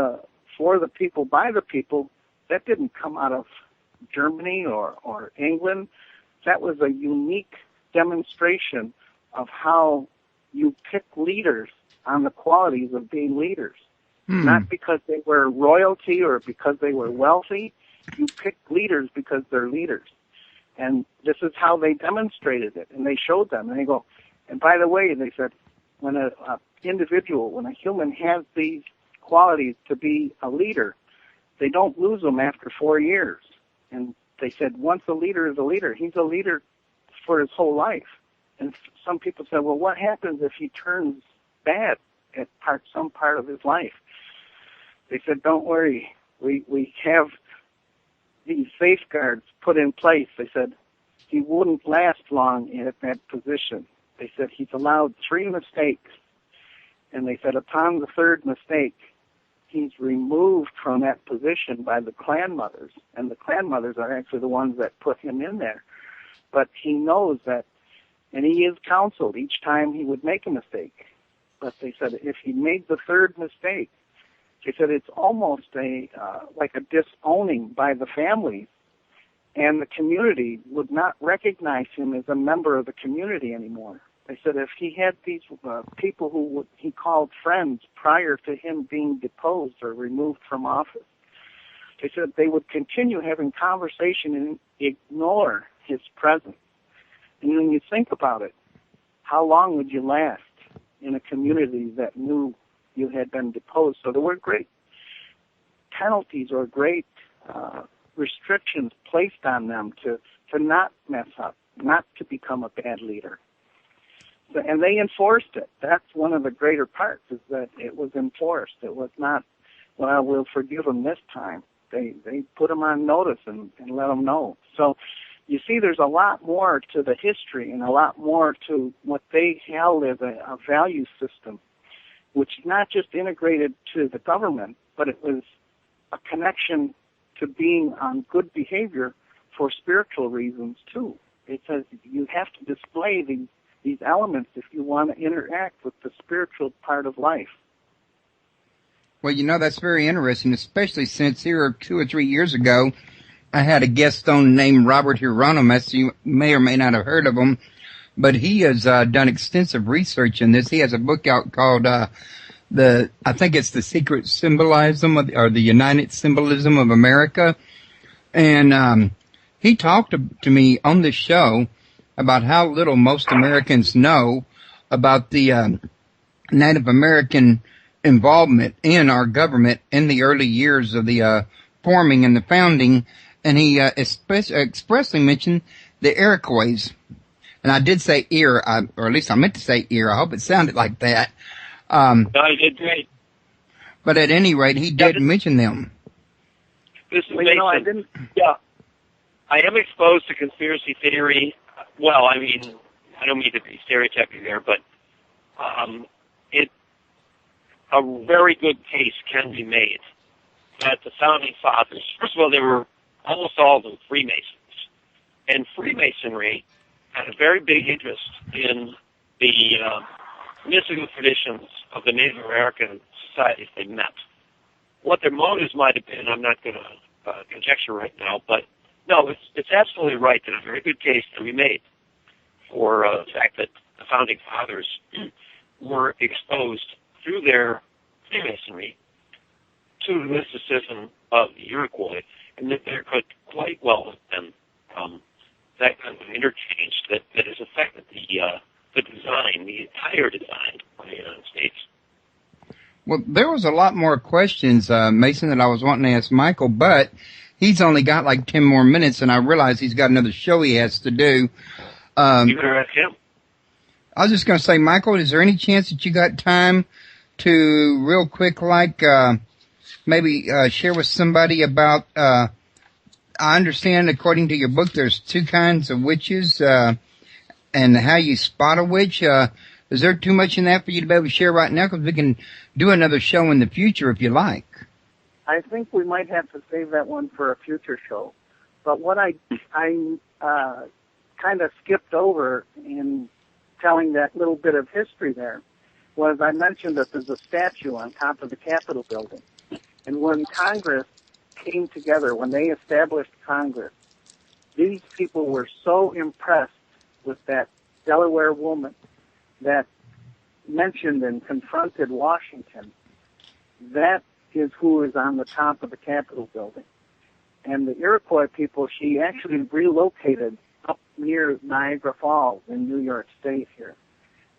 for the people, by the people, that didn't come out of Germany or England. That was a unique demonstration of how you pick leaders on the qualities of being leaders. Not because they were royalty or because they were wealthy. You pick leaders because they're leaders. And this is how they demonstrated it. And they showed them. And they go, and by the way, they said, when a individual, when a human has these qualities to be a leader, they don't lose them after 4 years. And they said, once a leader is a leader, he's a leader for his whole life. And some people said, well, what happens if he turns bad at some part of his life? They said, don't worry, we have these safeguards put in place. They said he wouldn't last long at that position. They said he's allowed 3 mistakes. And they said upon the 3rd mistake, he's removed from that position by the clan mothers. And the clan mothers are actually the ones that put him in there. But he knows that, and he is counseled each time he would make a mistake. But they said if he made the 3rd mistake, they said it's almost like a disowning by the family, and the community would not recognize him as a member of the community anymore. They said if he had these people who he called friends prior to him being deposed or removed from office, they said they would continue having conversation and ignore his presence. And when you think about it, how long would you last in a community that knew you had been deposed? So there were great penalties or great restrictions placed on them to not mess up, not to become a bad leader. And they enforced it. That's one of the greater parts, is that it was enforced. It was not, well, we'll forgive them this time. They put them on notice and let them know. So you see, there's a lot more to the history and a lot more to what they held as a value system, which is not just integrated to the government, but it was a connection to being on good behavior for spiritual reasons, too. It says you have to display these elements if you want to interact with the spiritual part of life. Well, that's very interesting, especially since here 2 or 3 years ago, I had a guest on named Robert Hieronymus. You may or may not have heard of him, but he has done extensive research in this. He has a book out called I think it's The Secret Symbolism or the United Symbolism of America. And he talked to me on this show about how little most Americans know about the Native American involvement in our government in the early years of the forming and the founding. And he expressly mentioned the Iroquois. And I did say or at least I meant to say ear. I hope it sounded like that. No, you did great. But at any rate, he did mention them. This is Mason. I am exposed to conspiracy theory. Well, I mean, I don't mean to be stereotyping there, but a very good case can be made that the founding fathers, first of all, they were almost all of them Freemasons. And Freemasonry had a very big interest in the mystical traditions of the Native American societies they met. What their motives might have been, I'm not going to conjecture right now, but no, it's absolutely right that a very good case can be made for the fact that the founding fathers were exposed through their Freemasonry to the mysticism of the Iroquois, and that there could quite well have been that kind of interchange that has affected the design, the entire design of the United States. Well, there was a lot more questions, Mason, that I was wanting to ask Michael, but he's only got like 10 more minutes, and I realize he's got another show he has to do. You better ask him. I was just going to say, Michael, is there any chance that you got time to real quick, maybe share with somebody about, I understand according to your book there's two kinds of witches, and how you spot a witch. Is there too much in that for you to be able to share right now? Because we can do another show in the future if you like. I think we might have to save that one for a future show. But what I kind of skipped over in telling that little bit of history there was I mentioned that there's a statue on top of the Capitol building. And when Congress came together, when they established Congress, these people were so impressed with that Delaware woman that mentioned and confronted Washington. That is who is on the top of the Capitol building. And the Iroquois people, she actually relocated up near Niagara Falls in New York State here.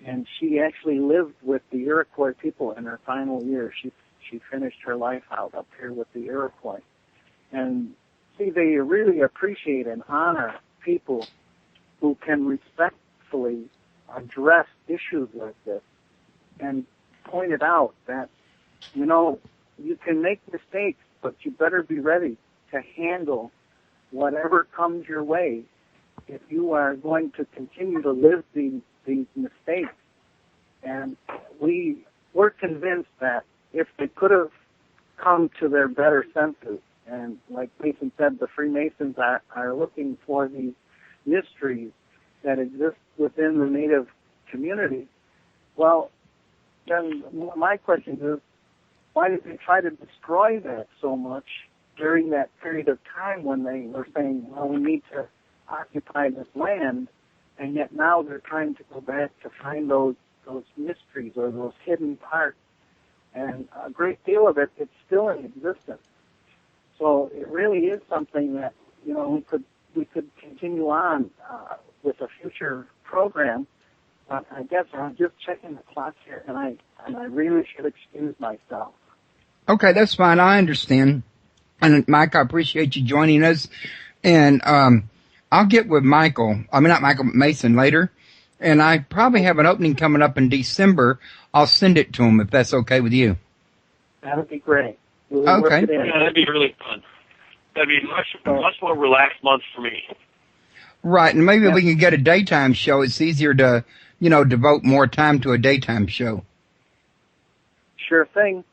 And she actually lived with the Iroquois people in her final years. She finished her life out up here with the Iroquois. And see, they really appreciate and honor people who can respectfully address issues like this and point it out that, you know, you can make mistakes, but you better be ready to handle whatever comes your way if you are going to continue to live these mistakes. And we're convinced that if they could have come to their better senses, and like Mason said, the Freemasons are looking for these mysteries that exist within the Native community, well, then my question is, why did they try to destroy that so much during that period of time when they were saying, well, we need to occupy this land, and yet now they're trying to go back to find those mysteries or those hidden parts, and a great deal of it's still in existence. So it really is something that, you know, we could continue on with a future program. But I guess I'm just checking the clock here, and I really should excuse myself. Okay, that's fine. I understand. And Mike, I appreciate you joining us. And I'll get with Mason later. And I probably have an opening coming up in December. I'll send it to him if that's okay with you. That would be great. We'll okay. Yeah, that'd be really fun. That'd be much more relaxed month for me. Right, and maybe we can get a daytime show. It's easier to, devote more time to a daytime show. Sure thing.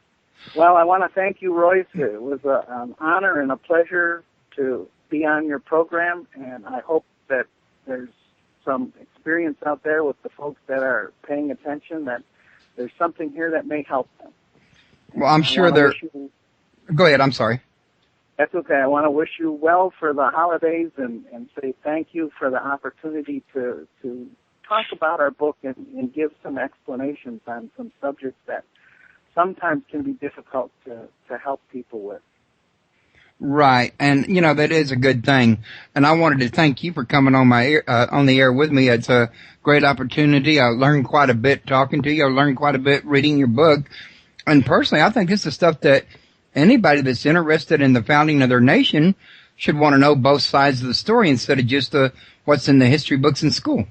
Well, I want to thank you, Royce. It was an honor and a pleasure to be on your program, and I hope that there's some experience out there with the folks that are paying attention, that there's something here that may help them. Well, I'm sure there... Go ahead, I'm sorry. That's okay. I want to wish you well for the holidays and say thank you for the opportunity to talk about our book and give some explanations on some subjects that sometimes can be difficult to help people with. Right, and that is a good thing. And I wanted to thank you for coming on on the air with me. It's a great opportunity. I learned quite a bit talking to you. I learned quite a bit reading your book. And personally, I think this is stuff that anybody that's interested in the founding of their nation should want to know both sides of the story instead of just what's in the history books in school.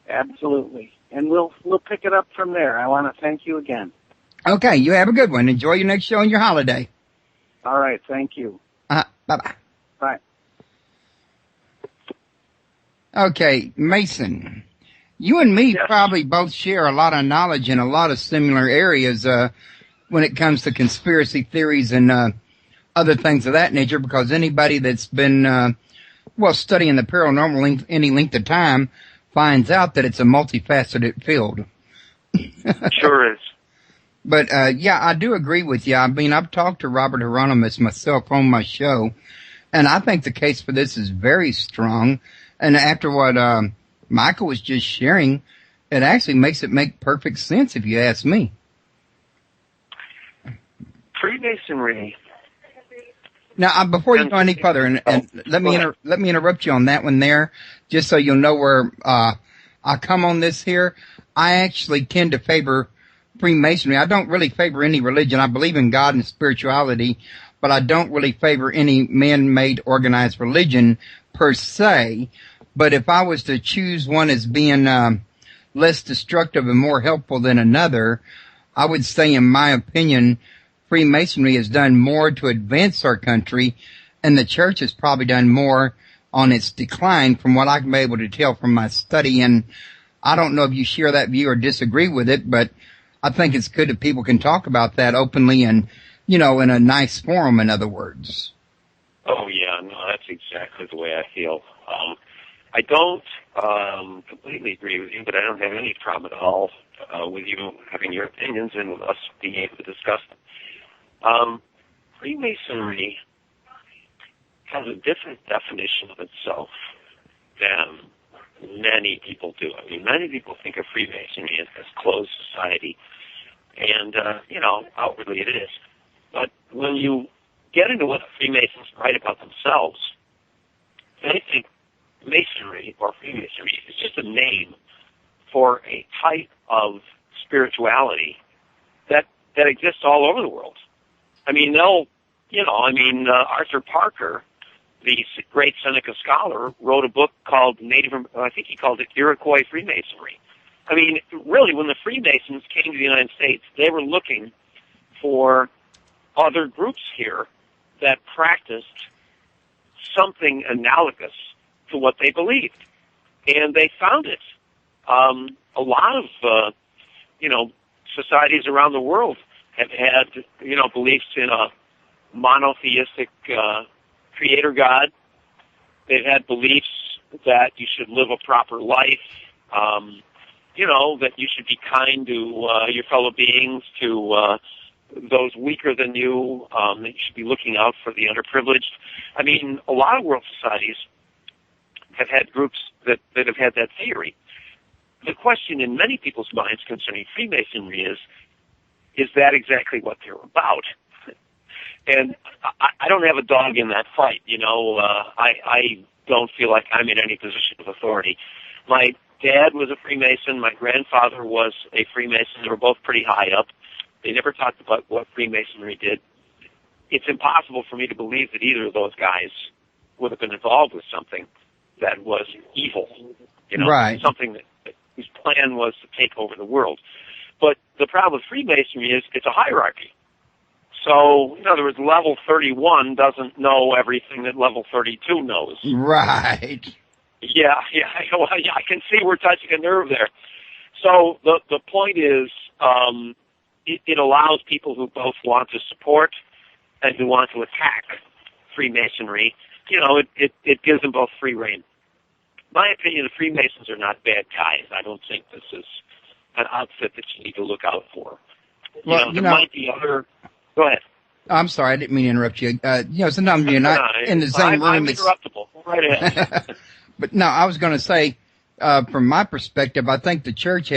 Absolutely, and we'll pick it up from there. I want to thank you again. Okay, you have a good one. Enjoy your next show and your holiday. All right, thank you. Bye-bye. Bye. Okay, Mason. You and me Yes. probably both share a lot of knowledge in a lot of similar areas when it comes to conspiracy theories and other things of that nature, because anybody that's been studying the paranormal any length of time finds out that it's a multifaceted field. Sure is. But yeah, I do agree with you. I mean, I've talked to Robert Hieronymus myself on my show, and I think the case for this is very strong. And after what Michael was just sharing, it actually makes it make perfect sense if you ask me. Freemasonry. Now, before you go any further, and let me interrupt you on that one there, just so you'll know where I come on this here. I actually tend to favor Freemasonry. I don't really favor any religion. I believe in God and spirituality, but I don't really favor any man-made organized religion per se. But if I was to choose one as being less destructive and more helpful than another, I would say, in my opinion, Freemasonry has done more to advance our country, and the church has probably done more on its decline, from what I've been able to tell from my study. And I don't know if you share that view or disagree with it, but I think it's good that people can talk about that openly and, in a nice forum, in other words. Oh, yeah, no, that's exactly the way I feel. I don't completely agree with you, but I don't have any problem at all with you having your opinions and with us being able to discuss them. Freemasonry has a different definition of itself than many people do. I mean, many people think of Freemasonry as closed society, and, outwardly it is. But when you get into what the Freemasons write about themselves, they think Masonry or Freemasonry is just a name for a type of spirituality that exists all over the world. I mean, Arthur Parker, the great Seneca scholar, wrote a book called I think he called it Iroquois Freemasonry. I mean, really, when the Freemasons came to the United States, they were looking for other groups here that practiced something analogous to what they believed. And they found it. A lot of, societies around the world have had, beliefs in a monotheistic creator God. They've had beliefs that you should live a proper life, that you should be kind to your fellow beings, to those weaker than you, that you should be looking out for the underprivileged. I mean, a lot of world societies have had groups that have had that theory. The question in many people's minds concerning Freemasonry is that exactly what they're about? And I don't have a dog in that fight, I don't feel like I'm in any position of authority. My dad was a Freemason. My grandfather was a Freemason. They were both pretty high up. They never talked about what Freemasonry did. It's impossible for me to believe that either of those guys would have been involved with something that was evil, right. Something whose plan was to take over the world. But the problem with Freemasonry is it's a hierarchy. So, in other words, level 31 doesn't know everything that level 32 knows. Right. Yeah, I can see we're touching a nerve there. So the point is, it allows people who both want to support and who want to attack Freemasonry, it gives them both free rein. My opinion, the Freemasons are not bad guys. I don't think this is an outfit that you need to look out for. Well, there might be other... Go ahead. I'm sorry, I didn't mean to interrupt you. Sometimes you're not in the same room. I'm interruptible. Right ahead. But no, I was going to say, from my perspective, I think the church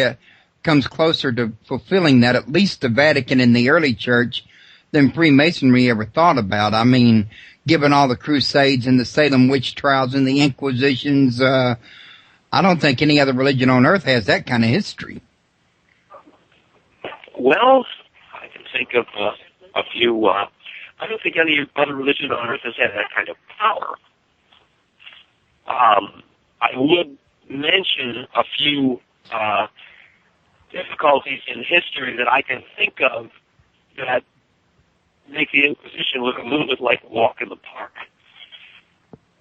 comes closer to fulfilling that, at least the Vatican and the early church, than Freemasonry ever thought about. I mean, given all the Crusades and the Salem witch trials and the Inquisitions, I don't think any other religion on earth has that kind of history. Well, I can think of a few. I don't think any other religion on earth has had that kind of power. I would mention a few difficulties in history that I can think of that make the Inquisition look a little bit like a walk in the park.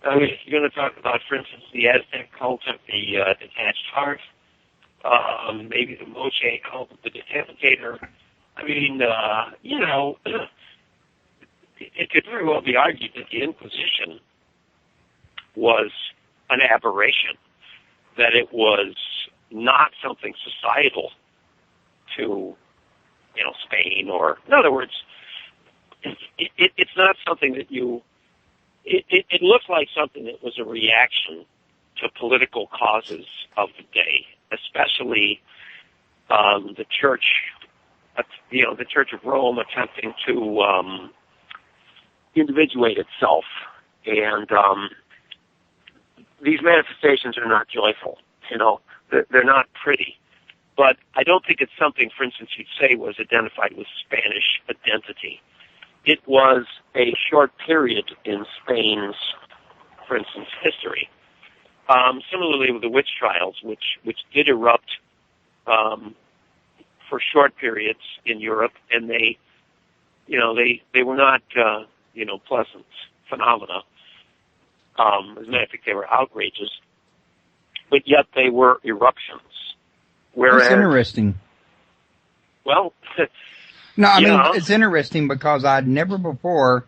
I mean, if you're going to talk about, for instance, the Aztec cult of the detached heart, maybe the Moche cult of the Decapitator. I mean, it could very well be argued that the Inquisition was an aberration, that it was not something societal to, Spain, or, in other words, it's not something that it looks like something that was a reaction to political causes of the day, especially the Church, the Church of Rome attempting to individuate itself. And these manifestations are not joyful, they're not pretty. But I don't think it's something, for instance, you'd say was identified with Spanish identity. It was a short period in Spain's, for instance, history. Similarly with the witch trials, which did erupt for short periods in Europe, and they were not pleasant phenomena. As a matter of fact, they were outrages, but yet they were eruptions. Whereas, that's interesting. Well, no, I mean, it's interesting because I'd never before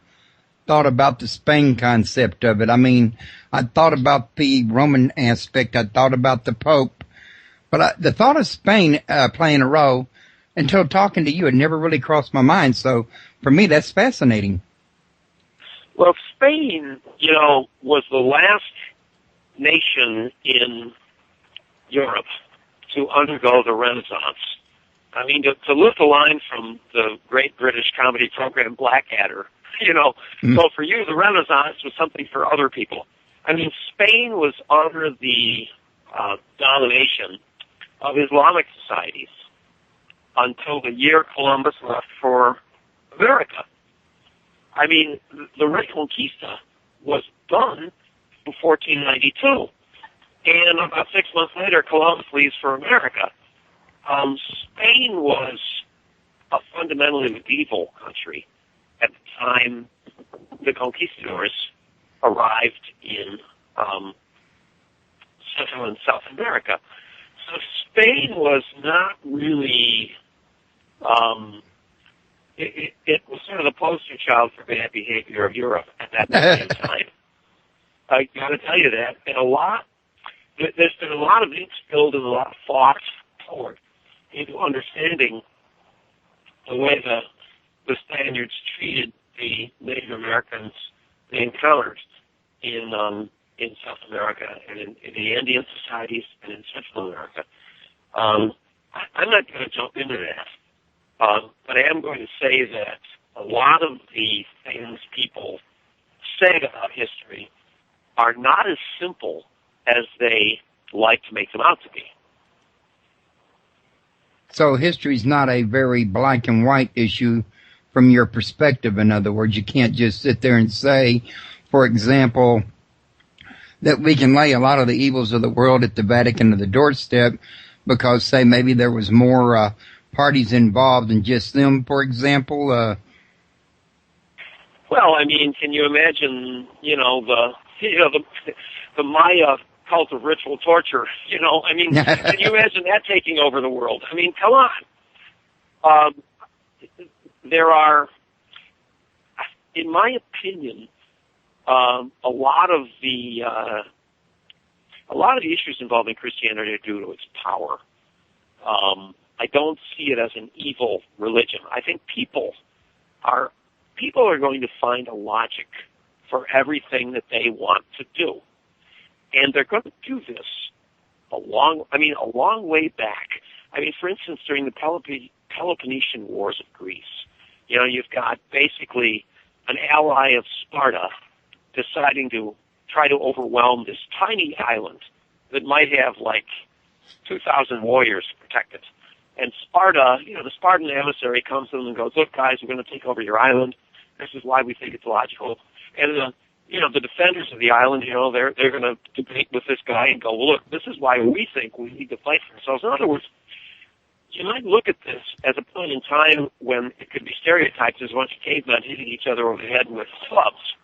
thought about the Spain concept of it. I mean, I thought about the Roman aspect. I thought about the Pope. But the thought of Spain playing a role, until talking to you, had never really crossed my mind. So for me, that's fascinating. Well, Spain, was the last nation in Europe to undergo the Renaissance. I mean, to lift a line from the great British comedy program Blackadder, So for you, the Renaissance was something for other people. I mean, Spain was under the domination of Islamic societies until the year Columbus left for America. I mean, the Reconquista was done in 1492. And about 6 months later, Columbus leaves for America. Spain was a fundamentally medieval country at the time the conquistadors arrived in Central and South America. So Spain was not really, it was sort of the poster child for bad behavior of Europe at that same time. I got to tell you that. And there's been a lot of ink spilled and a lot of thought poured into understanding the way the Spaniards treated the Native Americans they encountered in South America and in the Andean societies and in Central America. I'm not going to jump into that, but I am going to say that a lot of the things people say about history are not as simple as they like to make them out to be. So history's not a very black and white issue from your perspective. In other words, you can't just sit there and say, for example, that we can lay a lot of the evils of the world at the Vatican of the doorstep because, say, maybe there was more parties involved than just them, for example. Well, I mean, can you imagine, the Maya cult of ritual torture? I mean, can you imagine that taking over the world? I mean, come on. There are, in my opinion, a lot of the issues involving Christianity are due to its power. I don't see it as an evil religion. I think people are going to find a logic for everything that they want to do, and they're going to do this a long way back. I mean, for instance, during the Peloponnesian Wars of Greece, you've got basically an ally of Sparta deciding to try to overwhelm this tiny island that might have like 2,000 warriors to protect it. And Sparta, the Spartan emissary comes to them and goes, "Look, guys, we're going to take over your island. This is why we think it's logical." And the defenders of the island, they're going to debate with this guy and go, "Well, look, this is why we think we need to fight for ourselves." In other words, you might look at this as a point in time when it could be stereotyped as a bunch of cavemen hitting each other over the head with clubs.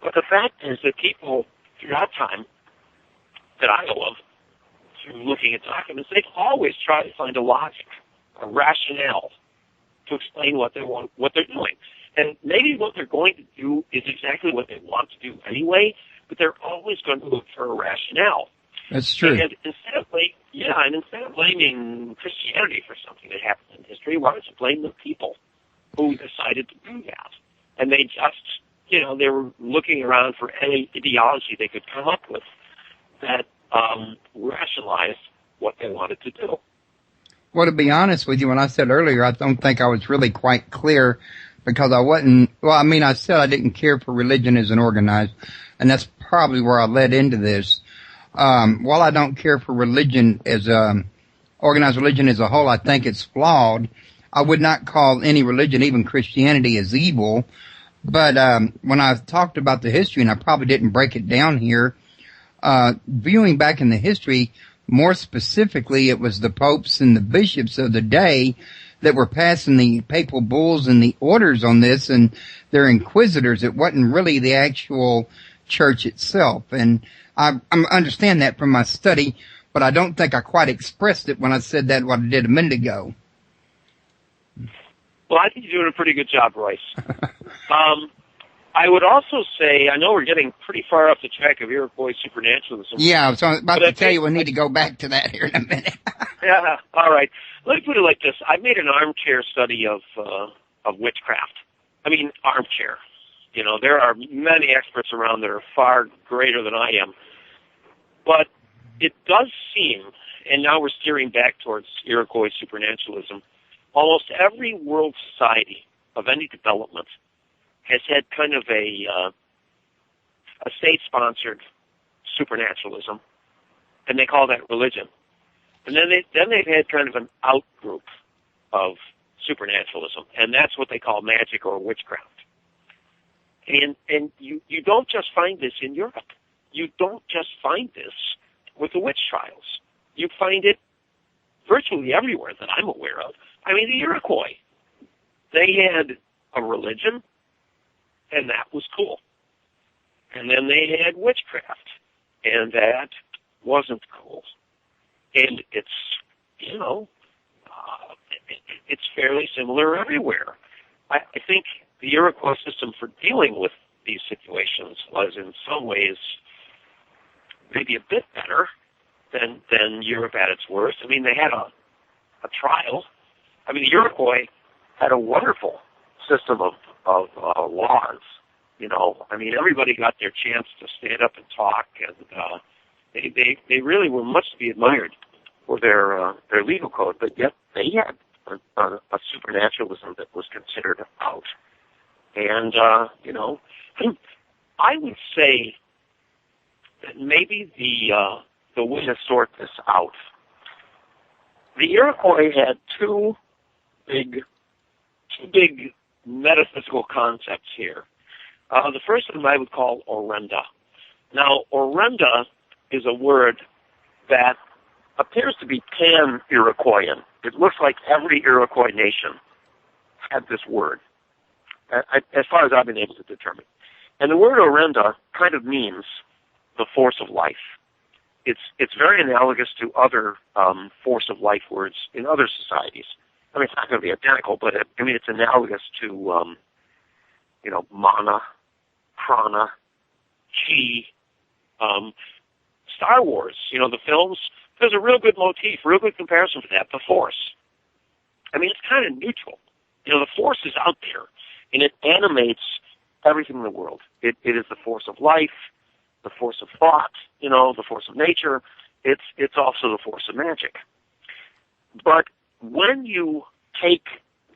But the fact is that people throughout time that I know of through looking at documents, they've always tried to find a logic, a rationale to explain what they're doing. And maybe what they're going to do is exactly what they want to do anyway, but they're always going to look for a rationale. That's true. And instead of blaming Christianity for something that happened in history, why don't you blame the people who decided to do that? And they just, they were looking around for any ideology they could come up with that rationalized what they wanted to do. Well, to be honest with you, when I said earlier, I don't think I was really quite clear because I wasn't, I said I didn't care for religion as an organized, and that's probably where I led into this. While I don't care for religion as organized religion as a whole, I think it's flawed. I would not call any religion, even Christianity, as evil. But when I talked about the history, and I probably didn't break it down here, viewing back in the history, more specifically, it was the popes and the bishops of the day that were passing the papal bulls and the orders on this, and they're inquisitors. It wasn't really the actual church itself. And I understand that from my study, but I don't think I quite expressed it when I said that what I did a minute ago. Well, I think you're doing a pretty good job, Royce. I would also say, I know we're getting pretty far off the track of Iroquois supernaturalism. Yeah, so I was about to tell you we need to go back to that here in a minute. Yeah, all right. Let me put it like this. I made an armchair study of witchcraft. I mean, armchair. There are many experts around that are far greater than I am. But it does seem, and now we're steering back towards Iroquois supernaturalism, almost every world society of any development has had kind of a state-sponsored supernaturalism, and they call that religion. And then they've had kind of an out-group of supernaturalism, and that's what they call magic or witchcraft. And you don't just find this in Europe. You don't just find this with the witch trials. You find it virtually everywhere that I'm aware of. I mean, the Iroquois, they had a religion, and that was cool. And then they had witchcraft, and that wasn't cool. And it's, it's fairly similar everywhere. I think the Iroquois system for dealing with these situations was in some ways maybe a bit better than Europe at its worst. I mean, they had a trial. I mean, the Iroquois had a wonderful system of laws. I mean, everybody got their chance to stand up and talk, and they really were much to be admired for their legal code. But yet they had a supernaturalism that was considered out. And I would say that maybe the way to sort this out. The Iroquois had two big metaphysical concepts here. The first one I would call orenda. Now, orenda is a word that appears to be pan-Iroquoian. It looks like every Iroquois nation had this word, as far as I've been able to determine. And the word orenda kind of means the force of life. It's very analogous to other force of life words in other societies. I mean, it's not going to be identical, but it's analogous to, mana, prana, chi, Star Wars, the films. There's a real good motif, real good comparison for that, the force. I mean, it's kind of neutral. The force is out there, and it animates everything in the world. It is the force of life, the force of thought, the force of nature. It's also the force of magic. But when you take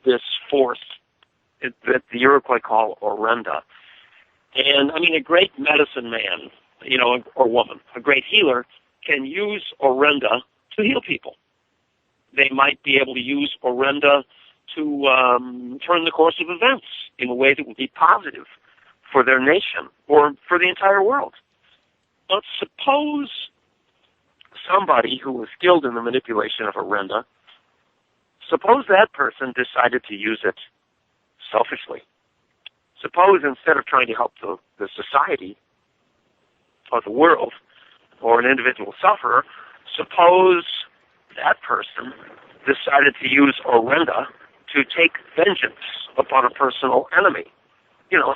this force that the Iroquois call orenda, and I mean a great medicine man, or woman, a great healer, can use orenda to heal people. They might be able to use orenda to turn the course of events in a way that would be positive for their nation or for the entire world. But suppose somebody who was skilled in the manipulation of orenda, suppose that person decided to use it selfishly. Suppose instead of trying to help the society or the world or an individual sufferer, suppose that person decided to use Orenda to take vengeance upon a personal enemy.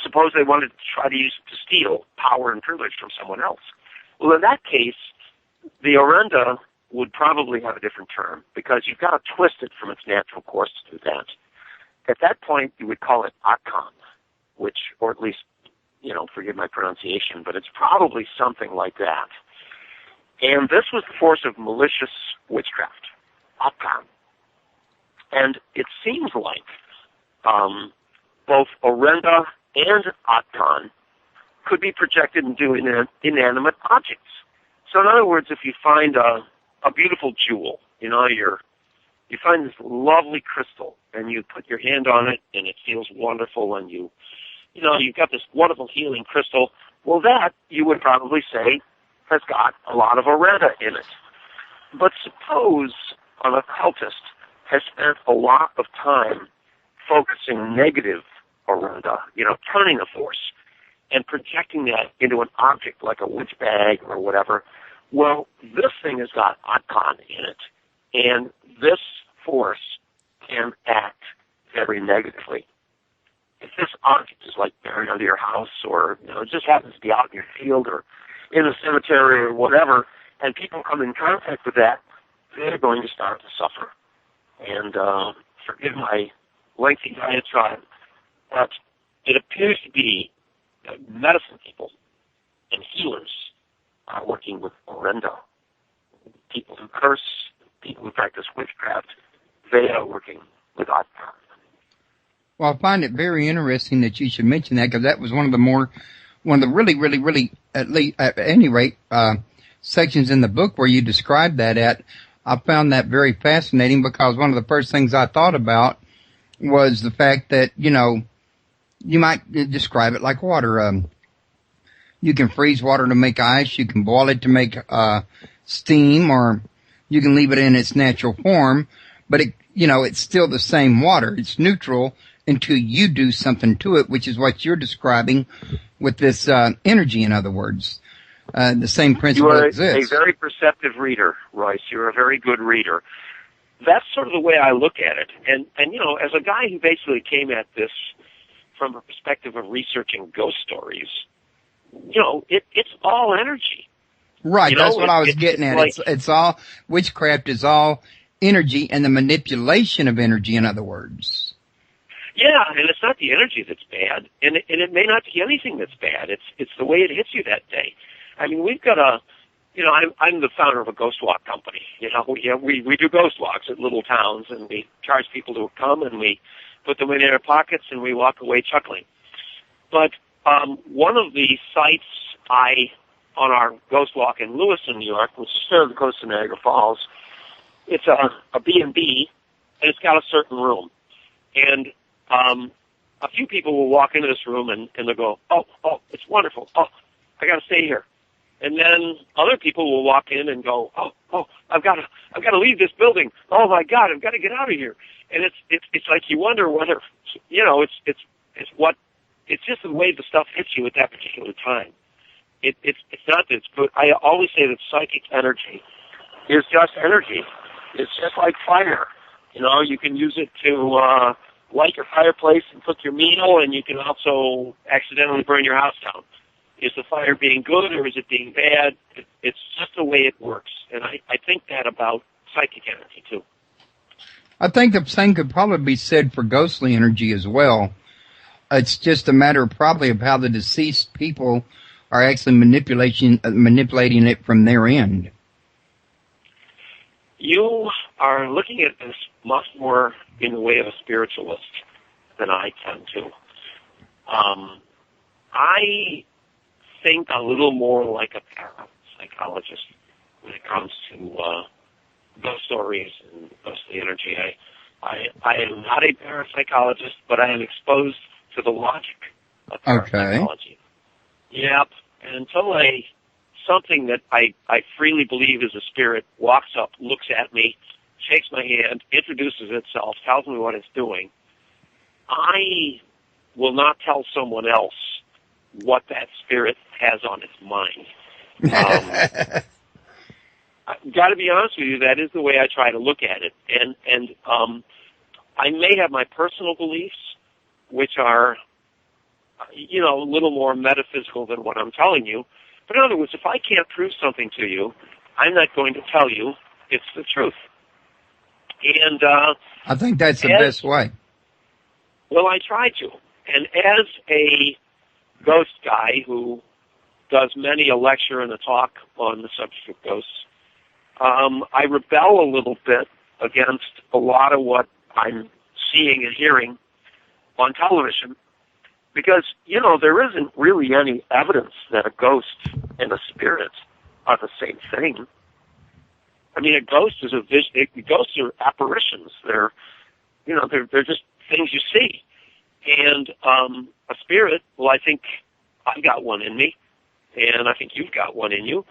Suppose they wanted to try to use it to steal power and privilege from someone else. Well, in that case, the Orenda would probably have a different term, because you've got to twist it from its natural course to do that. At that point, you would call it Akan, which, or at least, forgive my pronunciation, but it's probably something like that. And this was the force of malicious witchcraft, Akan. And it seems like both Orenda and Akan could be projected into inanimate objects. So in other words, if you find a beautiful jewel, you find this lovely crystal, and you put your hand on it, and it feels wonderful, and you've got this wonderful healing crystal. Well, that, you would probably say, has got a lot of Orenda in it. But suppose an occultist has spent a lot of time focusing negative Orenda, turning a force, and projecting that into an object like a witch bag or whatever. Well, this thing has got Akan in it, and this force can act very negatively. If this object is like buried under your house, or it just happens to be out in your field or in a cemetery or whatever, and people come in contact with that, they're going to start to suffer. And forgive my lengthy diatribe, but it appears to be that medicine people and healers are working with Orenda. People who curse, people who practice witchcraft, they are working with Akan. Well, I find it very interesting that you should mention that, because that was one of the really, really, really, at any rate, sections in the book where you described that at. I found that very fascinating, because one of the first things I thought about was the fact that, you might describe it like water. You can freeze water to make ice, you can boil it to make steam, or you can leave it in its natural form, but it's still the same water. It's neutral until you do something to it, which is what you're describing with this energy, in other words. The same principle exists. You are a very perceptive reader, Royce. You're a very good reader. That's sort of the way I look at it. And as a guy who basically came at this from a perspective of researching ghost stories, it's all energy. Right, that's what I was getting at. Like, it's all, witchcraft is all energy and the manipulation of energy, in other words. Yeah, and it's not the energy that's bad, and it may not be anything that's bad. It's the way it hits you that day. I mean, we've got I'm the founder of a ghost walk company. We do ghost walks at little towns, and we charge people to come, and we put them in their pockets, and we walk away chuckling. But one of the sites on our ghost walk in Lewiston, New York, which is near the coast of Niagara Falls, it's a B&B, and it's got a certain room. And a few people will walk into this room, and they'll go, oh, it's wonderful. Oh, I got to stay here. And then other people will walk in and go, oh, I've got to leave this building. Oh my God, I've got to get out of here. And it's like you wonder whether, it's just the way the stuff hits you at that particular time. It's not that it's good. I always say that psychic energy is just energy. It's just like fire. You can use it to light your fireplace and cook your meal, and you can also accidentally burn your house down. Is the fire being good or is it being bad? It's just the way it works. And I think that about psychic energy, too. I think the same could probably be said for ghostly energy as well. It's just a matter probably of how the deceased people are actually manipulating it from their end. You are looking at this much more in the way of a spiritualist than I tend to. I think a little more like a parapsychologist when it comes to ghost stories and ghostly energy. I am not a parapsychologist, but I am exposed to the logic of parapsychology. Okay. Yep. And until something that I freely believe is a spirit walks up, looks at me, shakes my hand, introduces itself, tells me what it's doing, I will not tell someone else what that spirit has on its mind. got to be honest with you, that is the way I try to look at it. And I may have my personal beliefs, which are, you know, a little more metaphysical than what I'm telling you. But in other words, if I can't prove something to you, I'm not going to tell you it's the truth. And I think that's the best way. Well, I try to. And as a ghost guy who does many a lecture and a talk on the subject of ghosts, I rebel a little bit against a lot of what I'm seeing and hearing on television because, you know, there isn't really any evidence that a ghost and a spirit are the same thing. I mean, a ghost is a vision. Ghosts are apparitions. They're, you know, they're just things you see. And a spirit, well, I think I've got one in me, and I think you've got one in you.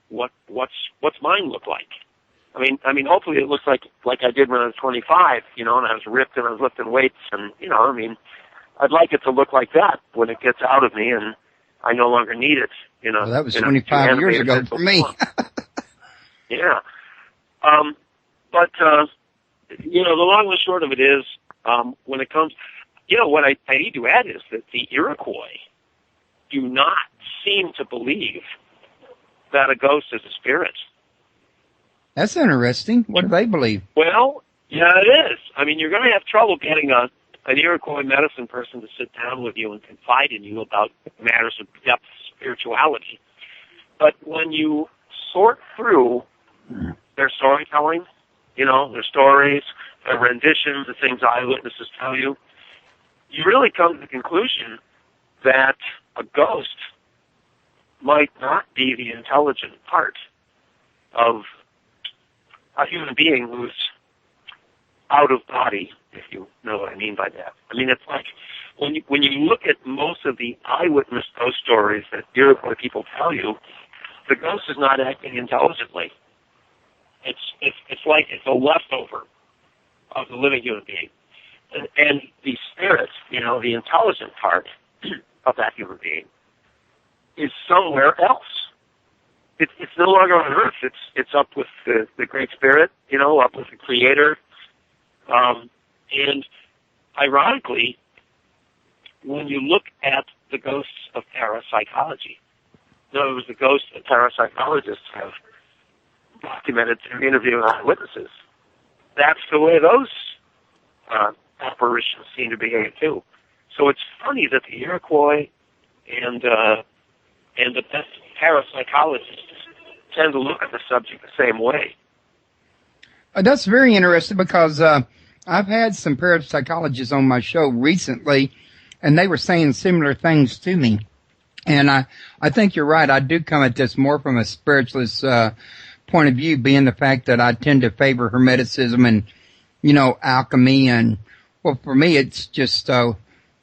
What's mine look like? I mean, hopefully it looks like I did when I was 25, you know, and I was ripped and I was lifting weights, and you know, I mean, I'd like it to look like that when it gets out of me and I no longer need it. You know, well, that was 25 years ago for me. Yeah, but you know, the long and short of it is, when it comes, you know, what I need to add is that the Iroquois do not seem to believe that a ghost is a spirit. That's interesting. What do they believe? Well, yeah, it is. I mean, you're going to have trouble getting an Iroquois medicine person to sit down with you and confide in you about matters of depth spirituality. But when you sort through their storytelling, you know, their stories, their renditions, the things eyewitnesses tell you, you really come to the conclusion that a ghost might not be the intelligent part of a human being who's out of body, if you know what I mean by that. I mean, it's like when you look at most of the eyewitness ghost stories that Iroquois people tell you, the ghost is not acting intelligently. It's like it's a leftover of the living human being. And the spirit, you know, the intelligent part of that human being is somewhere else. It's no longer on earth. It's up with the Great Spirit, you know, up with the Creator. And ironically, when you look at the ghosts of parapsychology, in other words, the ghosts that parapsychologists have documented through interviewing eyewitnesses, that's the way those apparitions seem to behave too. So it's funny that the Iroquois and the best parapsychologists tend to look at the subject the same way. That's very interesting because I've had some parapsychologists on my show recently, and they were saying similar things to me. And I think you're right. I do come at this more from a spiritualist point of view, being the fact that I tend to favor Hermeticism and, you know, alchemy. And, well, for me, it's just, you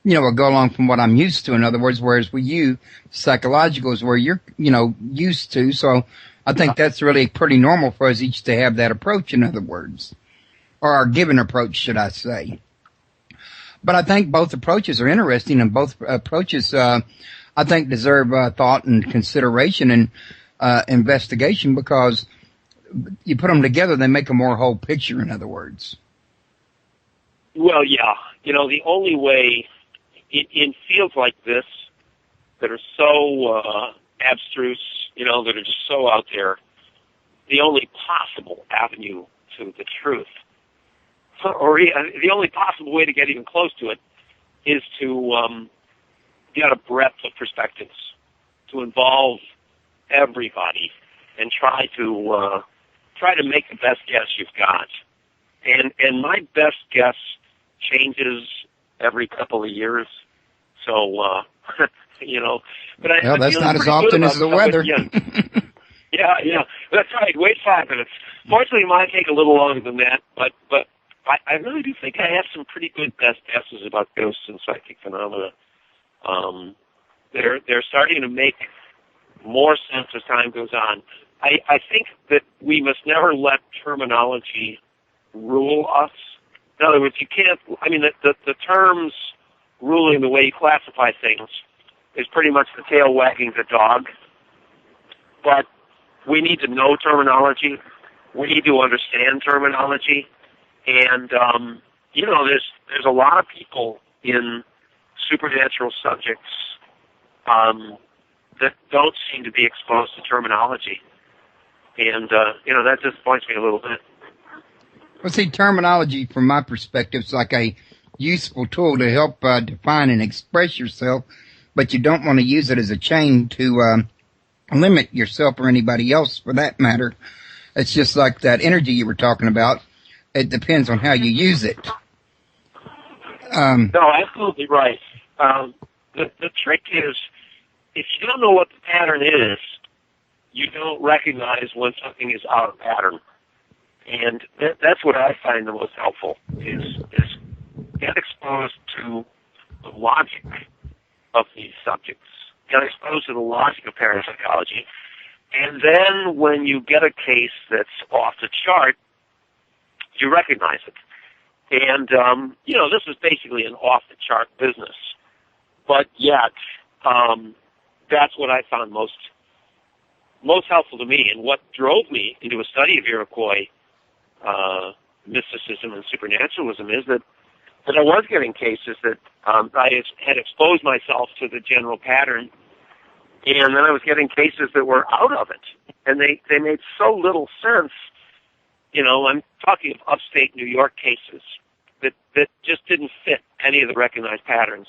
know, a go along from what I'm used to. In other words, whereas with you, psychological is where you're, you know, used to. So I think that's really pretty normal for us each to have that approach, in other words, or our given approach, should I say. But I think both approaches are interesting, and both approaches, I think, deserve thought and consideration and investigation, because you put them together, they make a more whole picture, in other words. Well, yeah. You know, the only way in fields like this that are so abstruse, you know, that are just so out there, the only possible avenue to the truth, or the only possible way to get even close to it, is to get a breadth of perspectives, to involve everybody, and try to make the best guess you've got. And my best guess changes every couple of years. So, you know, but well, that's not as often as the weather. Yeah, that's right. Wait 5 minutes. Fortunately, mine take a little longer than that, but I really do think I have some pretty good best guesses about ghosts and psychic phenomena. They're starting to make more sense as time goes on. I think that we must never let terminology rule us. In other words, you can't, I mean, the terms ruling the way you classify things is pretty much the tail wagging the dog. But we need to know terminology. We need to understand terminology. And, there's a lot of people in supernatural subjects that don't seem to be exposed to terminology. And, that disappoints me a little bit. Well, see, terminology, from my perspective, is like a useful tool to help define and express yourself, but you don't want to use it as a chain to limit yourself or anybody else, for that matter. It's just like that energy you were talking about. It depends on how you use it. No, absolutely right. The trick is, if you don't know what the pattern is, you don't recognize when something is out of pattern. And that's what I find the most helpful, is get exposed to the logic of these subjects, get exposed to the logic of parapsychology, and then when you get a case that's off the chart, you recognize it. And, this is basically an off-the-chart business. But yet, that's what I found most helpful to me. And what drove me into a study of Iroquois mysticism and supernaturalism is that I was getting cases that I had exposed myself to the general pattern, and then I was getting cases that were out of it. And they made so little sense. I'm talking of upstate New York cases that just didn't fit any of the recognized patterns.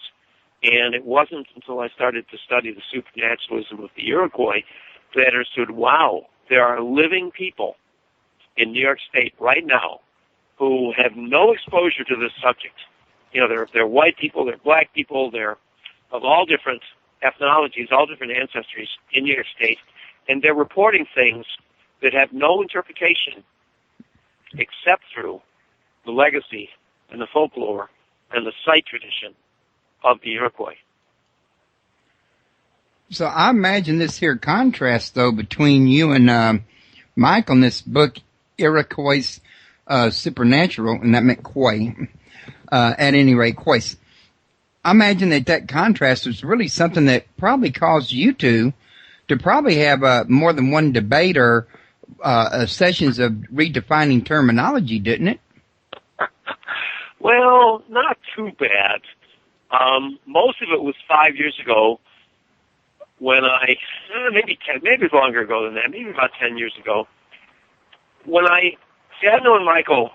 And it wasn't until I started to study the supernaturalism of the Iroquois that I understood, wow, there are living people in New York State right now who have no exposure to this subject. They're white people, they're black people, they're of all different ethnologies, all different ancestries in New York State, and they're reporting things that have no interpretation except through the legacy and the folklore and the site tradition of the Iroquois. So I imagine this here contrast, though, between you and Michael in this book, Iroquois Supernatural, and that meant Quay, at any rate, Quais. I imagine that contrast was really something that probably caused you to probably have more than one debate or sessions of redefining terminology, didn't it? Well, not too bad. Most of it was 5 years ago when maybe longer ago than that, maybe about 10 years ago, when I've known Michael,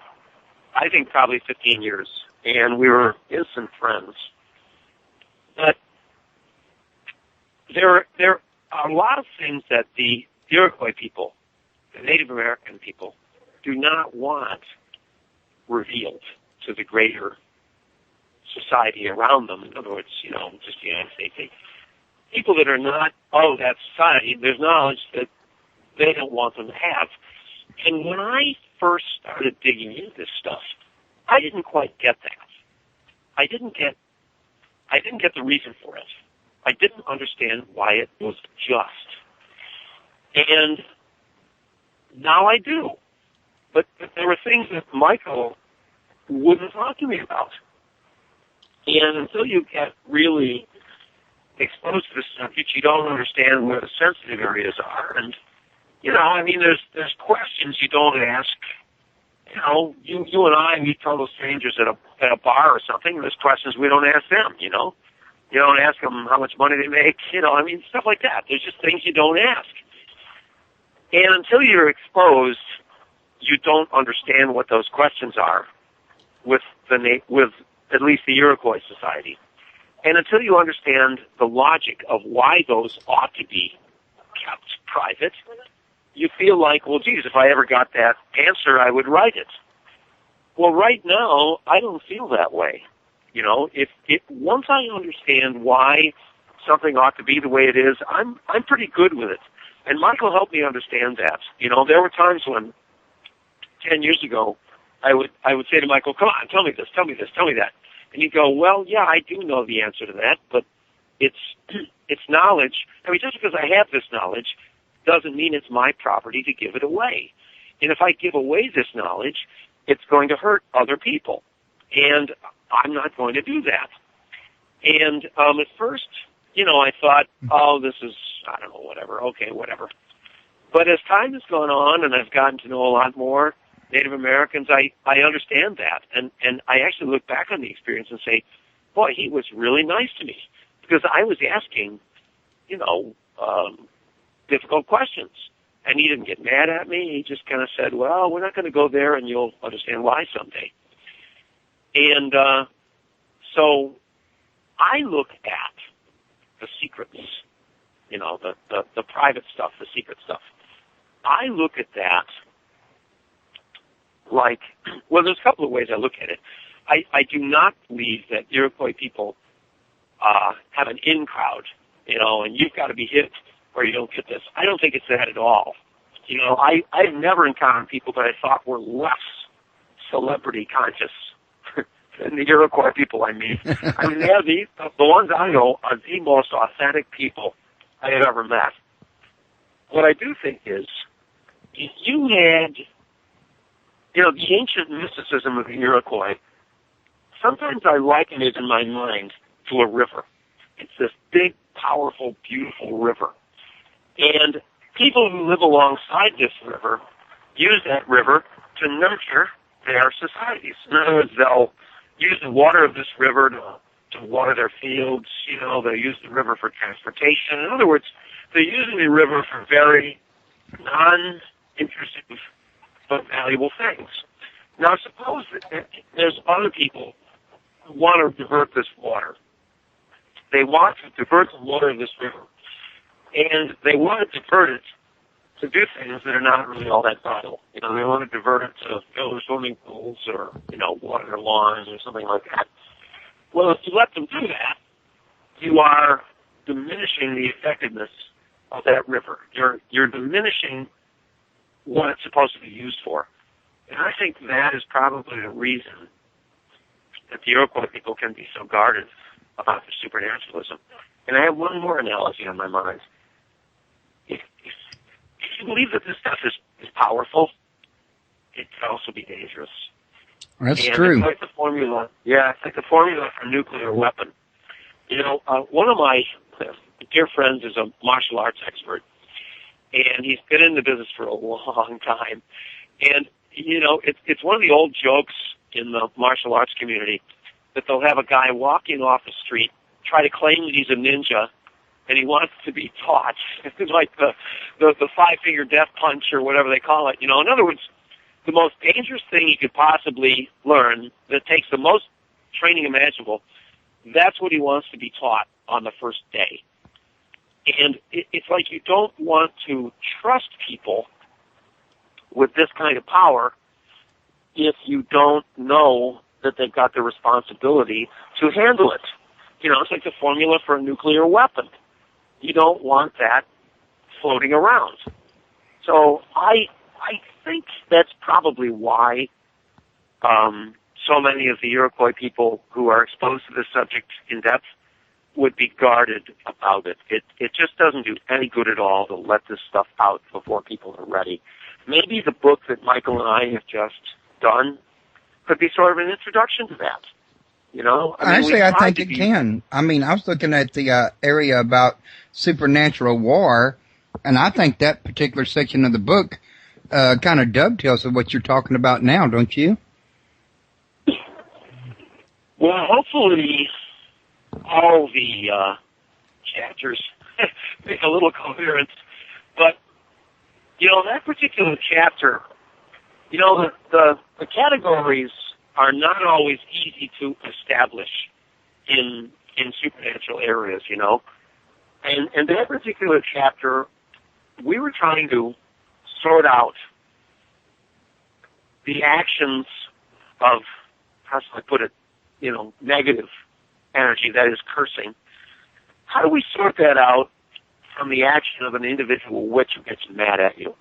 I think probably 15 years, and we were instant friends. But there are a lot of things that the Iroquois people, the Native American people, do not want revealed to the greater society around them. In other words, just the United States. People that are not of that society, there's knowledge that they don't want them to have. And when I first started digging into this stuff, I didn't quite get that. I didn't get the reason for it. I didn't understand why it was just. And now I do. But there were things that Michael wouldn't talk to me about. And until you get really exposed to this subject, you don't understand where the sensitive areas are. And, there's questions you don't ask. You and I meet total strangers at a bar or something, and there's questions we don't ask them, You don't ask them how much money they make, stuff like that. There's just things you don't ask. And until you're exposed, you don't understand what those questions are with at least the Iroquois society. And until you understand the logic of why those ought to be kept private, you feel like, well, geez, if I ever got that answer, I would write it. Well, right now, I don't feel that way. If once I understand why something ought to be the way it is, I'm pretty good with it. And Michael helped me understand that. There were times when 10 years ago, I would say to Michael, come on, tell me this, tell me that. And he'd go, well, yeah, I do know the answer to that, but it's knowledge. Just because I have this knowledge doesn't mean it's my property to give it away. And if I give away this knowledge, it's going to hurt other people. And I'm not going to do that. And at first, I thought, oh, this is, I don't know, whatever. Okay, whatever. But as time has gone on and I've gotten to know a lot more Native Americans, I understand that. And I actually look back on the experience and say, boy, he was really nice to me because I was asking, difficult questions. And he didn't get mad at me. He just kind of said, well, we're not going to go there and you'll understand why someday. And so I look at the secrets, the private stuff, the secret stuff. I look at that like, well, there's a couple of ways I look at it. I do not believe that Iroquois people have an in crowd, and you've got to be hit or you don't get this. I don't think it's that at all. I've never encountered people that I thought were less celebrity conscious than the Iroquois people I meet. I mean, the ones I know are the most authentic people I have ever met. What I do think is, if you had, the ancient mysticism of the Iroquois, sometimes I liken it in my mind to a river. It's this big, powerful, beautiful river. And people who live alongside this river use that river to nurture their societies. In other words, they'll use the water of this river to water their fields. They'll use the river for transportation. In other words, they're using the river for very non-intrusive but valuable things. Now, suppose that there's other people who want to divert this water. They want to divert the water of this river. And they want to divert it to do things that are not really all that vital. They want to divert it to fill swimming pools or, water their lawns or something like that. Well, if you let them do that, you are diminishing the effectiveness of that river. You're diminishing what it's supposed to be used for. And I think that is probably the reason that the Iroquois people can be so guarded about their supernaturalism. And I have one more analogy on my mind. If you believe that this stuff is powerful, it can also be dangerous. That's true. It's like the formula. Yeah, it's like the formula for a nuclear weapon. One of my dear friends is a martial arts expert, and he's been in the business for a long time. And it's one of the old jokes in the martial arts community that they'll have a guy walking off the street, try to claim that he's a ninja, and he wants to be taught, like the five-finger death punch or whatever they call it. In other words, the most dangerous thing you could possibly learn that takes the most training imaginable, that's what he wants to be taught on the first day. And it's like you don't want to trust people with this kind of power if you don't know that they've got the responsibility to handle it. It's like the formula for a nuclear weapon. You don't want that floating around. So I think that's probably why so many of the Iroquois people who are exposed to this subject in depth would be guarded about it. It just doesn't do any good at all to let this stuff out before people are ready. Maybe the book that Michael and I have just done could be sort of an introduction to that. Actually, I think it can. I was looking at the area about supernatural war, and I think that particular section of the book kind of dovetails with what you're talking about now, don't you? Well, hopefully all the chapters make a little coherence. But, that particular chapter, the categories are not always easy to establish in supernatural areas, And that particular chapter, we were trying to sort out the actions of, how shall I put it, negative energy, that is cursing. How do we sort that out from the action of an individual witch who gets mad at you?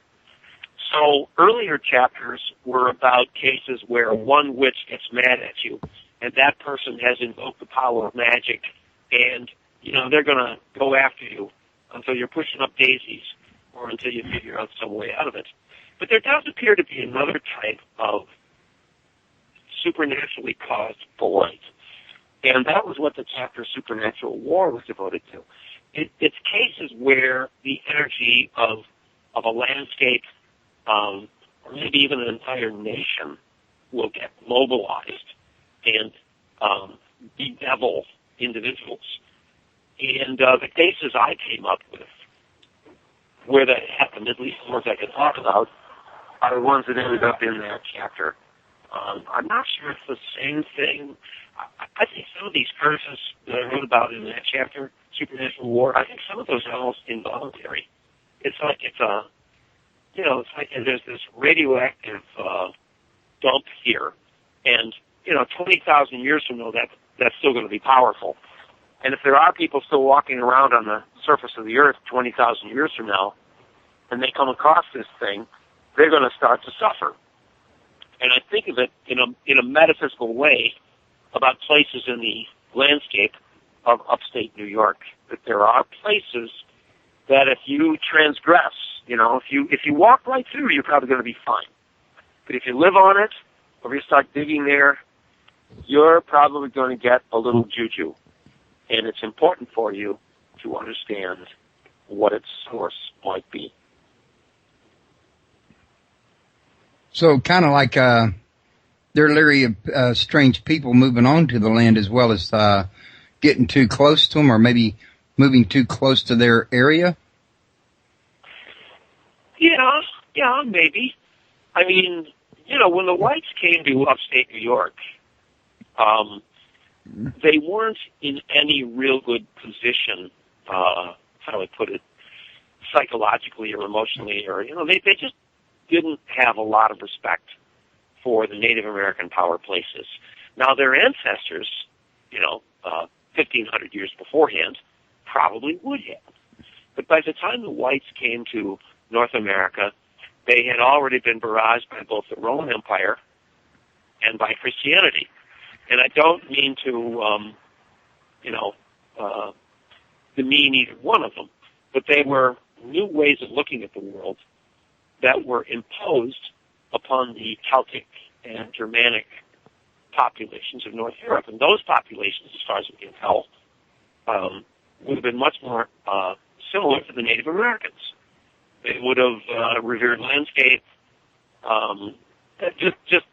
So earlier chapters were about cases where one witch gets mad at you, and that person has invoked the power of magic, and, they're going to go after you until you're pushing up daisies or until you figure out some way out of it. But there does appear to be another type of supernaturally caused blight, and that was what the chapter Supernatural War was devoted to. It's cases where the energy of of a landscape, or maybe even an entire nation, will get mobilized and bedevil individuals. And the cases I came up with where that happened, at least the ones I can talk about, are the ones that ended up in that chapter. I'm not sure it's the same thing. I think some of these curses that I wrote about in that chapter, Supernatural War, I think some of those are almost involuntary. It's like it's like there's this radioactive dump here, and 20,000 years from now, that's still going to be powerful. And if there are people still walking around on the surface of the earth 20,000 years from now, and they come across this thing, they're going to start to suffer. And I think of it in a metaphysical way about places in the landscape of upstate New York, that there are places that if you transgress, if you walk right through, you're probably going to be fine. But if you live on it, or if you start digging there, you're probably going to get a little juju. And it's important for you to understand what its source might be. So kind of like they're leery of strange people moving onto the land as well as getting too close to them, or maybe moving too close to their area? Yeah, maybe. I mean, when the whites came to upstate New York, they weren't in any real good position, how do I put it, psychologically or emotionally, or, they just didn't have a lot of respect for the Native American power places. Now, their ancestors, 1,500 years beforehand, probably would have. But by the time the whites came to North America, they had already been barraged by both the Roman Empire and by Christianity. And I don't mean to, demean either one of them, but they were new ways of looking at the world that were imposed upon the Celtic and Germanic populations of North Europe. And those populations, as far as we can tell, would have been much more similar to the Native Americans. They would have revered landscape, just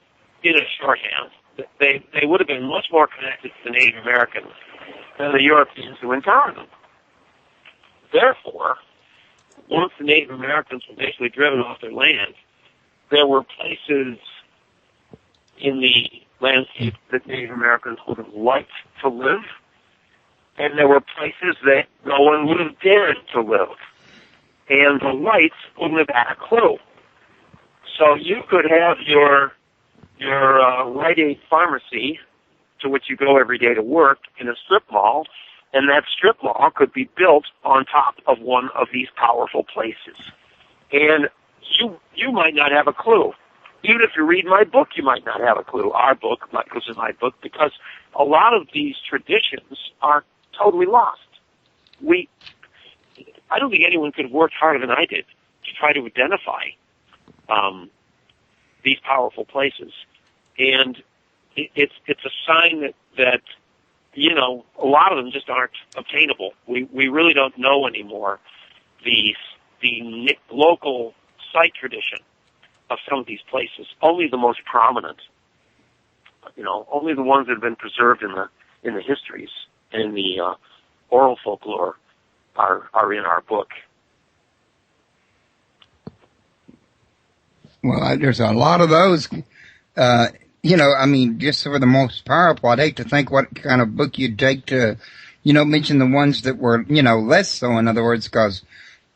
in a shorthand. They would have been much more connected to the Native Americans than the Europeans who encountered them. Therefore, once the Native Americans were basically driven off their land, there were places in the landscape that Native Americans would have liked to live, and there were places that no one would have dared to live. And the whites wouldn't have had a clue. So you could have your Rite Aid pharmacy, to which you go every day to work, in a strip mall, and that strip mall could be built on top of one of these powerful places. And you might not have a clue. Even if you read my book, you might not have a clue. Our book, Michael's in my book, because a lot of these traditions are totally lost. I don't think anyone could have worked harder than I did to try to identify these powerful places. And it's a sign that a lot of them just aren't obtainable. We really don't know anymore the local site tradition of some of these places. Only the most prominent, only the ones that have been preserved in the histories and in the oral folklore are in our book. Well, there's a lot of those. Just for the most powerful, I'd hate to think what kind of book you'd take to, mention the ones that were, less so, in other words, because,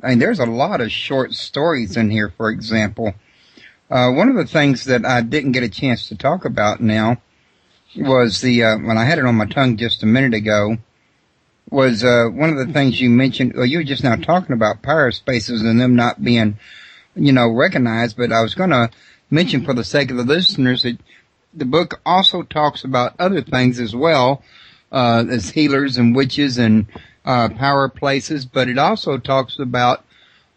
there's a lot of short stories in here, for example. One of the things that I didn't get a chance to talk about now was when I had it on my tongue just a minute ago, was one of the things you mentioned. Well, you were just now talking about power spaces and them not being, recognized, but I was going to mention for the sake of the listeners that the book also talks about other things as well, as healers and witches and power places, but it also talks about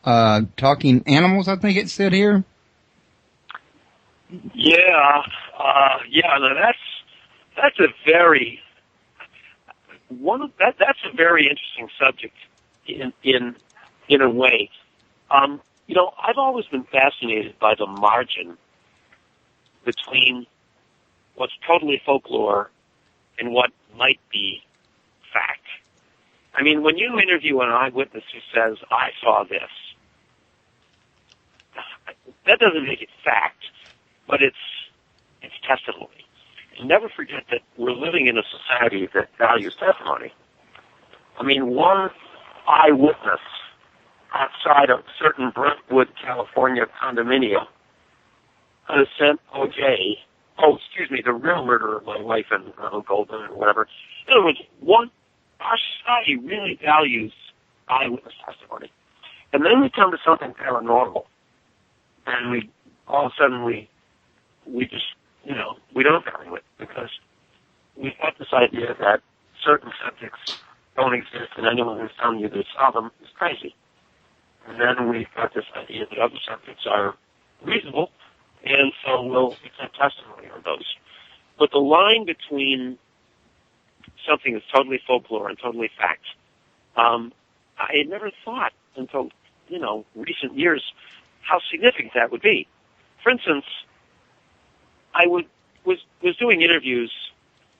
talking animals, I think it said here. Yeah. Now that's a very that's a very interesting subject in a way. I've always been fascinated by the margin between what's totally folklore and what might be fact. I mean, when you interview an eyewitness who says, I saw this, that doesn't make it fact, but it's testimony. And never forget that we're living in a society that values testimony. I mean, one eyewitness outside of certain Brentwood, California condominium has sent the real murderer of my wife and uncle, or whatever. In other words, our society really values eyewitness testimony. And then we come to something paranormal, and all of a sudden we just, we don't value it, because we've got this idea that certain subjects don't exist, and anyone who's telling you they saw them is crazy. And then we've got this idea that other subjects are reasonable, and so we'll accept testimony on those. But the line between something that's totally folklore and totally fact, I had never thought until, recent years how significant that would be. For instance, I was doing interviews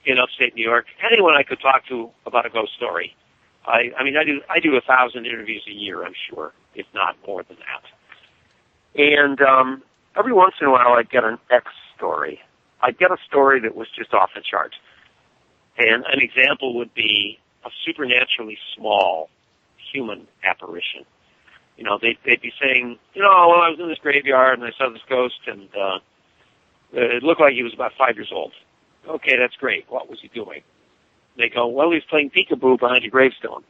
in upstate New York. Anyone I could talk to about a ghost story. I do 1,000 interviews a year, I'm sure, if not more than that. And every once in a while, I'd get an X story. I'd get a story that was just off the chart. And an example would be a supernaturally small human apparition. They'd be saying, I was in this graveyard and I saw this ghost, and it looked like he was about 5 years old. Okay, that's great. What was he doing? They go, well, he was playing peekaboo behind a gravestone.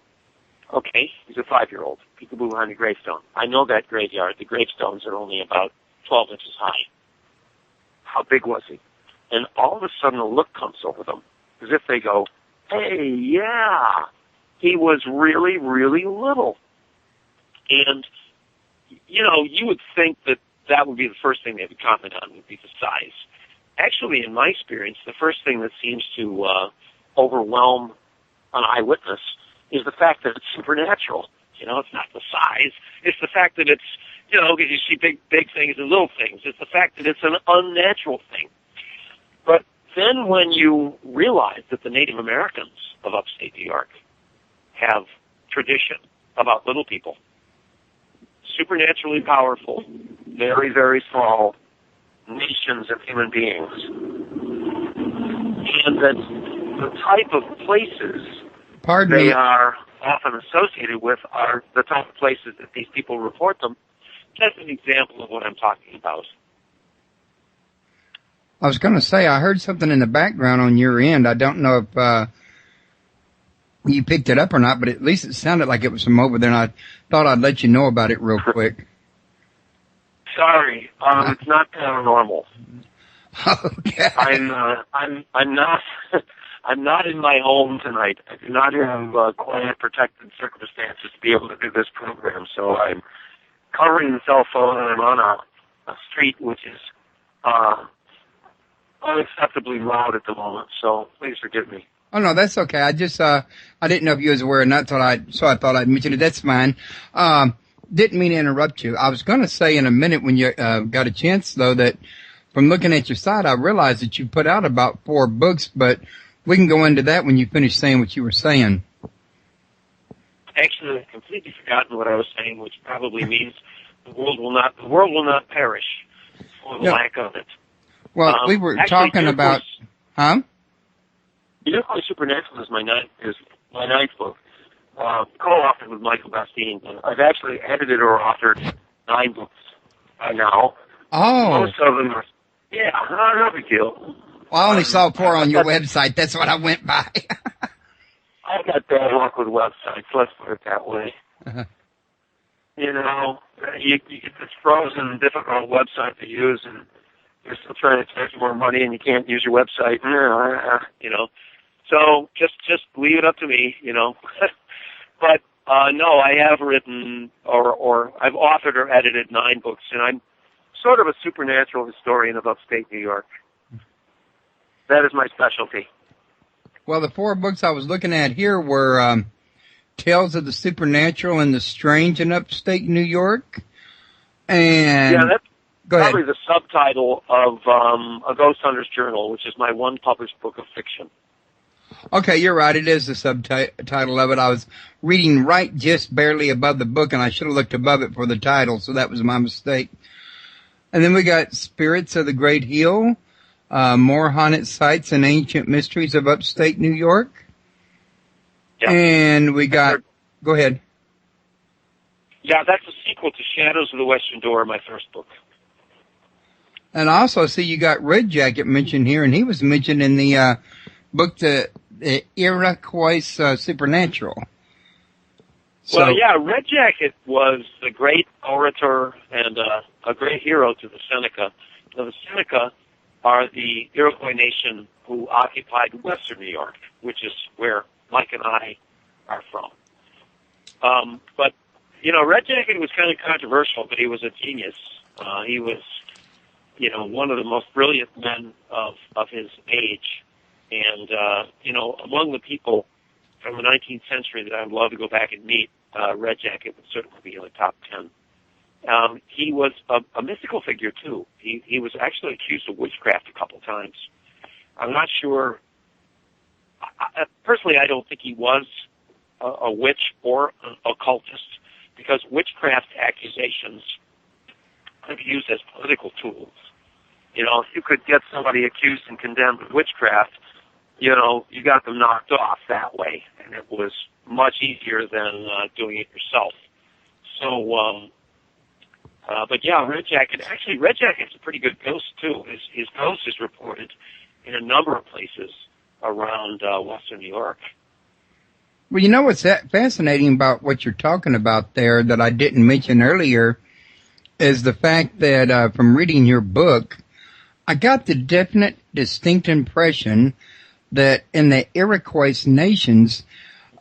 Okay, he's a 5-year-old. Peekaboo behind a gravestone. I know that graveyard. The gravestones are only about 12 inches high. How big was he? And all of a sudden a look comes over them, as if they go, hey, yeah, he was really, really little. And, you would think that would be the first thing they would comment on, would be the size. Actually, in my experience, the first thing that seems to overwhelm an eyewitness is the fact that it's supernatural. It's not the size. It's the fact that it's, because you see big things and little things. It's the fact that it's an unnatural thing. But then when you realize that the Native Americans of upstate New York have tradition about little people, supernaturally powerful, very, very small nations of human beings, and that the type of places they are often associated with are the type of places that these people report them, that's an example of what I'm talking about. I was going to say, I heard something in the background on your end. I don't know if you picked it up or not, but at least it sounded like it was from over there, and I thought I'd let you know about it real quick. Sorry, it's not paranormal. Okay. I'm not in my home tonight. I do not have quiet, protected circumstances to be able to do this program, so I'm covering the cell phone, and I'm on a street which is unacceptably loud at the moment, so please forgive me. Oh, no, that's okay. I just, I didn't know if you was aware or not, so I thought I'd mention it. That's fine. Didn't mean to interrupt you. I was going to say in a minute when you, got a chance though, that from looking at your site, I realized that you put out about 4 books, but we can go into that when you finish saying what you were saying. Actually, I've completely forgotten what I was saying, which probably means the world will not perish for the lack of it. Well, we were talking about, Iroquois Supernatural is my ninth book, co-authored with Michael Bastine. I've actually edited or authored 9 books by now. Oh. Most of them are, no big deal. Well, I only saw 4 on your website. That's what I went by. I've got bad luck with websites, let's put it that way. Uh-huh. You get this frozen, difficult website to use, and you're still trying to charge more money, and you can't use your website. So just leave it up to me, But no, I have written or I've authored or edited 9 books, and I'm sort of a supernatural historian of upstate New York. That is my specialty. Well, the 4 books I was looking at here were Tales of the Supernatural and the Strange in Upstate New York, And Yeah, that's go ahead. probably the subtitle of A Ghost Hunter's Journal, which is my one published book of fiction. Okay, you're right. It is the subtitle of it. I was reading right just barely above the book, and I should have looked above it for the title, so that was my mistake. And then we got Spirits of the Great Hill, More Haunted Sites and Ancient Mysteries of Upstate New York. Yeah. And we got, go ahead. Yeah, that's a sequel to Shadows of the Western Door, my first book. And I also see you got Red Jacket mentioned here, and he was mentioned in the book, the Iroquois Supernatural. So, Well, yeah, Red Jacket was a great orator and a great hero to the Seneca. Now, the Seneca are the Iroquois nation who occupied Western New York, which is where Mike and I are from. But, you know, Red Jacket was kind of controversial, but he was a genius. He was, you know, one of the most brilliant men of his age. And, you know, among the people from the 19th century that I would love to go back and meet, Red Jacket would certainly be in the top 10. He was a mystical figure, too. He was actually accused of witchcraft a couple times. I'm not sure. Personally, I don't think he was a witch or an occultist, because witchcraft accusations could be used as political tools. You know, if you could get somebody accused and condemned of witchcraft, you know, you got them knocked off that way, and it was much easier than doing it yourself. So, but yeah, Red Jacket's a pretty good ghost too. His ghost is reported in a number of places around Western New York. well, you know what's fascinating about what you're talking about there that I didn't mention earlier is the fact that from reading your book, I got the definite, distinct impression that in the Iroquois nations,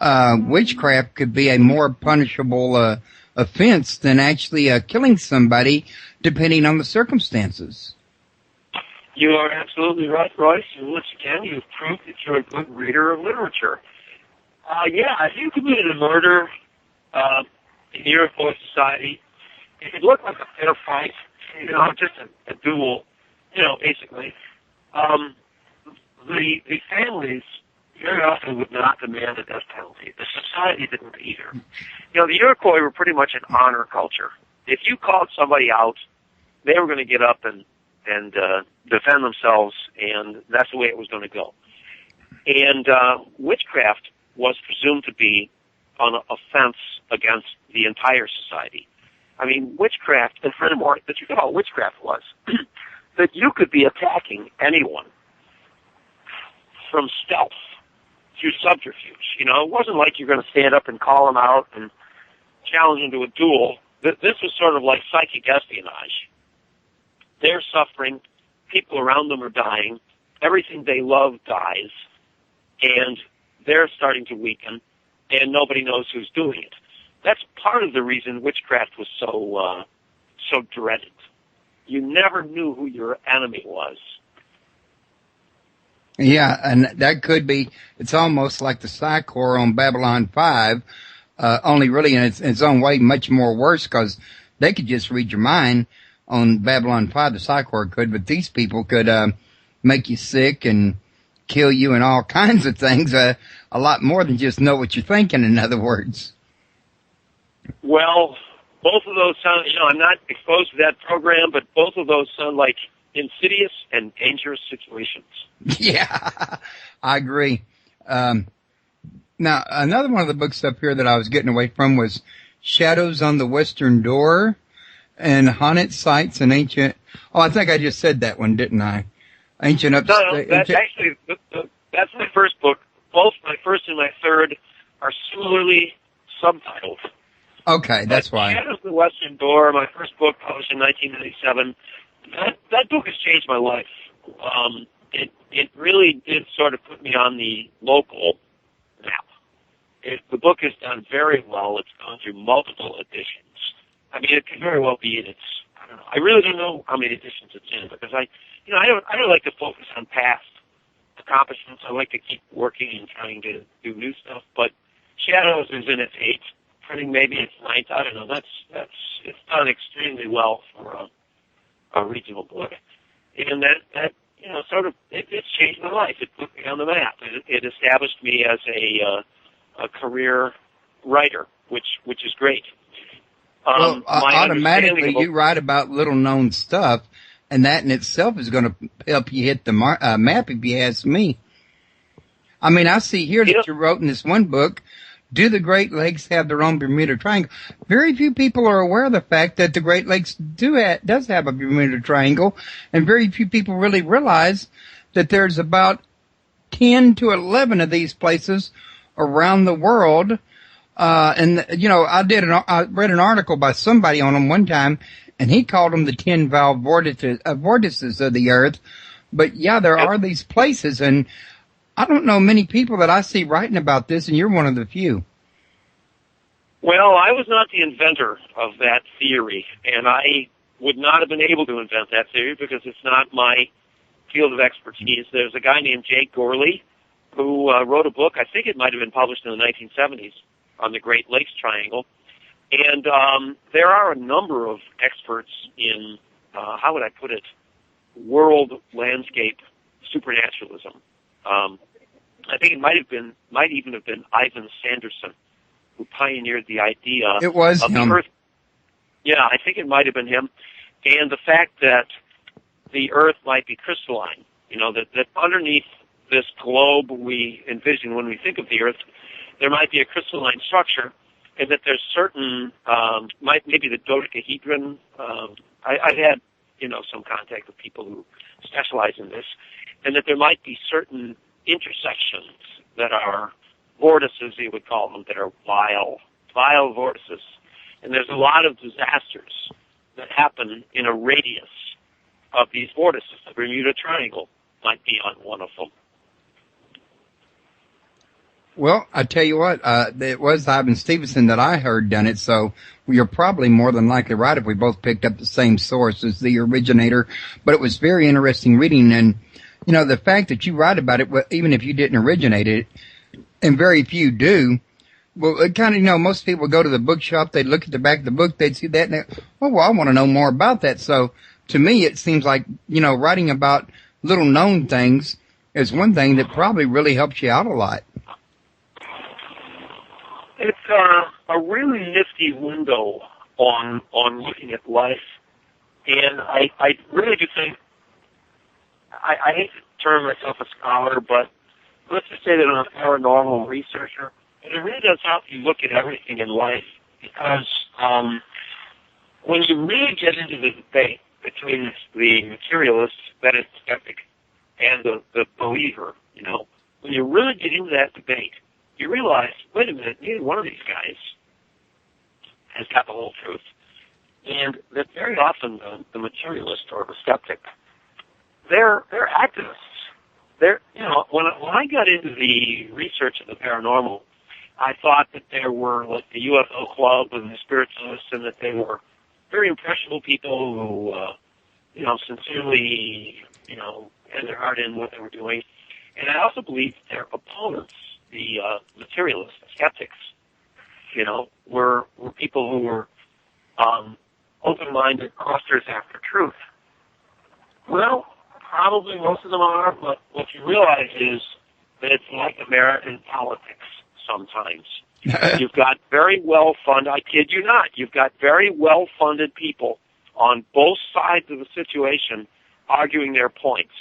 witchcraft could be a more punishable offense than actually killing somebody, depending on the circumstances. You are absolutely right, Royce. And once again, you've proved that you're a good reader of literature. Yeah, if you committed a murder in the Iroquois society, it could look like a fair fight, you know, just a duel, you know, basically. The families very often would not demand a death penalty. The society didn't either. You know, the Iroquois were pretty much an honor culture. If you called somebody out, they were going to get up and defend themselves, and that's the way it was going to go. And witchcraft was presumed to be an offense against the entire society. I mean, witchcraft, and furthermore, the truth about witchcraft was that you could be attacking anyone from stealth through subterfuge. You know, it wasn't like you're going to stand up and call them out and challenge them to a duel. This was sort of like psychic espionage. They're suffering. People around them are dying. Everything they love dies. And they're starting to weaken, and nobody knows who's doing it. That's part of the reason witchcraft was so dreaded. You never knew who your enemy was. Yeah, and that could be, it's almost like the Psychor on Babylon 5, only really in its own way much more worse, because they could just read your mind on Babylon 5, the Psychor could, but these people could make you sick and kill you and all kinds of things, a lot more than just know what you're thinking, in other words. Well, both of those sound, you know, I'm not exposed to that program, but both of those sound like insidious and dangerous situations. Yeah, I agree. Now, another one of the books up here that I was getting away from was Shadows on the Western Door and Haunted Sites and Ancient... Oh, I think I just said that one, didn't I? Ancient Upstate... No, that's actually... That's my first book. Both my first and my third are similarly subtitled. Okay, that's why. Shadows of the Western Door, my first book published in 1997, that book has changed my life. It really did sort of put me on the local map. The book has done very well. It's gone through multiple editions. I mean, it could very well be in its, I don't know. I really don't know how many editions it's in, because I don't like to focus on past accomplishments. I like to keep working and trying to do new stuff. But Shadows is in its 8th printing, maybe it's ninth. I don't know. It's done extremely well for a regional book, and that sort of it's changed my life. It put me on the map. It established me as a career writer, which is great. Well, automatically you write about little known stuff, and that in itself is going to help you hit the map, if you ask me. I mean, I see here that you wrote in this one book, do the Great Lakes have their own Bermuda Triangle? Very few people are aware of the fact that the Great Lakes does have a Bermuda Triangle, and very few people really realize that there's about 10 to 11 of these places around the world. And I read an article by somebody on them one time, and he called them the 10 valve vortices of the earth. But yeah, there are these places, and I don't know many people that I see writing about this, and you're one of the few. Well, I was not the inventor of that theory, and I would not have been able to invent that theory because it's not my field of expertise. There's a guy named Jake Gorley who wrote a book, I think it might have been published in the 1970s, on the Great Lakes Triangle. And there are a number of experts in, how would I put it, world landscape supernaturalism. I think it might even have been Ivan Sanderson who pioneered the idea of him. The Earth. Yeah, I think it might have been him. And the fact that the Earth might be crystalline, that underneath this globe we envision when we think of the Earth, there might be a crystalline structure, and that there's certain, maybe the dodecahedron. I've had, some contact with people who specialize in this, and that there might be certain intersections that are vortices, you would call them, that are vile vortices. And there's a lot of disasters that happen in a radius of these vortices. The Bermuda Triangle might be on one of them. Well, I tell you what, it was Ivan Stevenson that I heard done it, so you're probably more than likely right if we both picked up the same source as the originator. But it was very interesting reading, and the fact that you write about it, even if you didn't originate it, and very few do, well, it kind of, most people go to the bookshop, they'd look at the back of the book, they'd see that, and I want to know more about that. So to me, it seems like, writing about little known things is one thing that probably really helps you out a lot. It's a really nifty window on looking at life, and I really do think, I hate to term myself a scholar, but let's just say that I'm a paranormal researcher, and it really does help you look at everything in life, because when you really get into the debate between the materialist, that is skeptic, and the believer, when you really get into that debate, you realize, wait a minute, neither one of these guys has got the whole truth. And that very often the materialist or the skeptic, they're activists. They're, when I got into the research of the paranormal, I thought that there were like the UFO club and the spiritualists, and that they were very impressionable people who, sincerely, had their heart in what they were doing. And I also believed their opponents, the materialists, the skeptics, were people who were open-minded clusters after truth. Well, probably most of them are, but what you realize is that it's like American politics sometimes. You've got very well-funded, I kid you not, you've got very well-funded people on both sides of the situation arguing their points.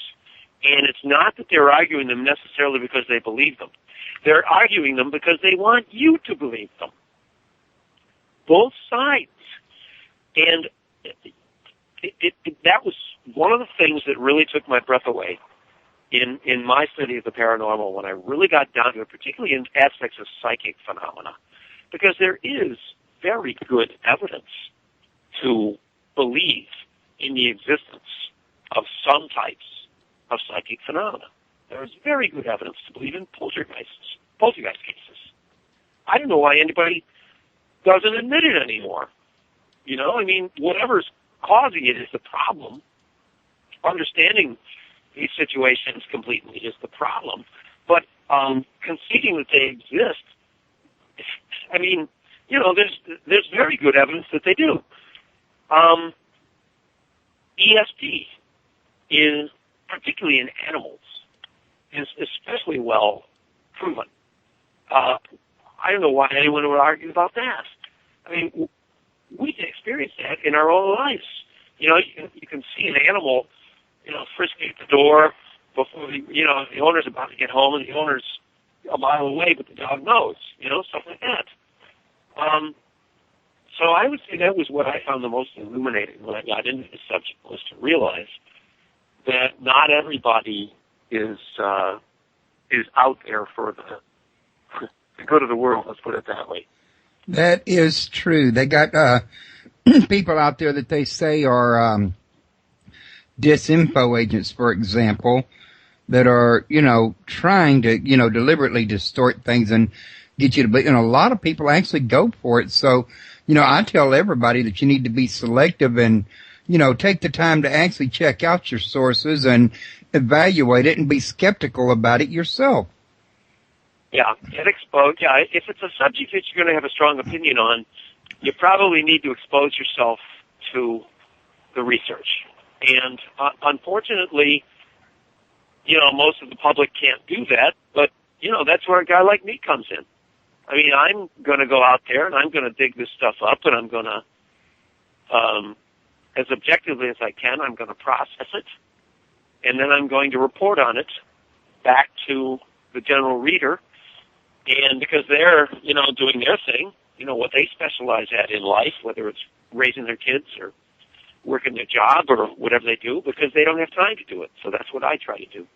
And it's not that they're arguing them necessarily because they believe them. They're arguing them because they want you to believe them. Both sides. And that was one of the things that really took my breath away in my study of the paranormal when I really got down to it, particularly in aspects of psychic phenomena, because there is very good evidence to believe in the existence of some types of psychic phenomena. There is very good evidence to believe in poltergeist cases. I don't know why anybody doesn't admit it anymore. Whatever's causing it is the problem. Understanding these situations completely is the problem. But conceding that they exist, there's very good evidence that they do. ESP is, particularly in animals, is especially well proven. I don't know why anyone would argue about that. I mean, we can experience that in our own lives. You can see an animal, frisking at the door before the owner's about to get home, and the owner's a mile away, but the dog knows, stuff like that. So I would say that was what I found the most illuminating when I got into this subject, was to realize that not everybody is out there for the good of the world. Let's put it that way. That is true. They got people out there that they say are disinfo agents, for example, that are, trying to, deliberately distort things and get you to believe. And a lot of people actually go for it. So, I tell everybody that you need to be selective and, take the time to actually check out your sources and evaluate it and be skeptical about it yourself. Yeah, get exposed. Yeah, if it's a subject that you're going to have a strong opinion on, you probably need to expose yourself to the research. And unfortunately, most of the public can't do that, but, that's where a guy like me comes in. I mean, I'm going to go out there and I'm going to dig this stuff up, and I'm going to, as objectively as I can, I'm going to process it, and then I'm going to report on it back to the general reader. And because they're, doing their thing, what they specialize at in life, whether it's raising their kids or working their job or whatever they do, because they don't have time to do it. So that's what I try to do.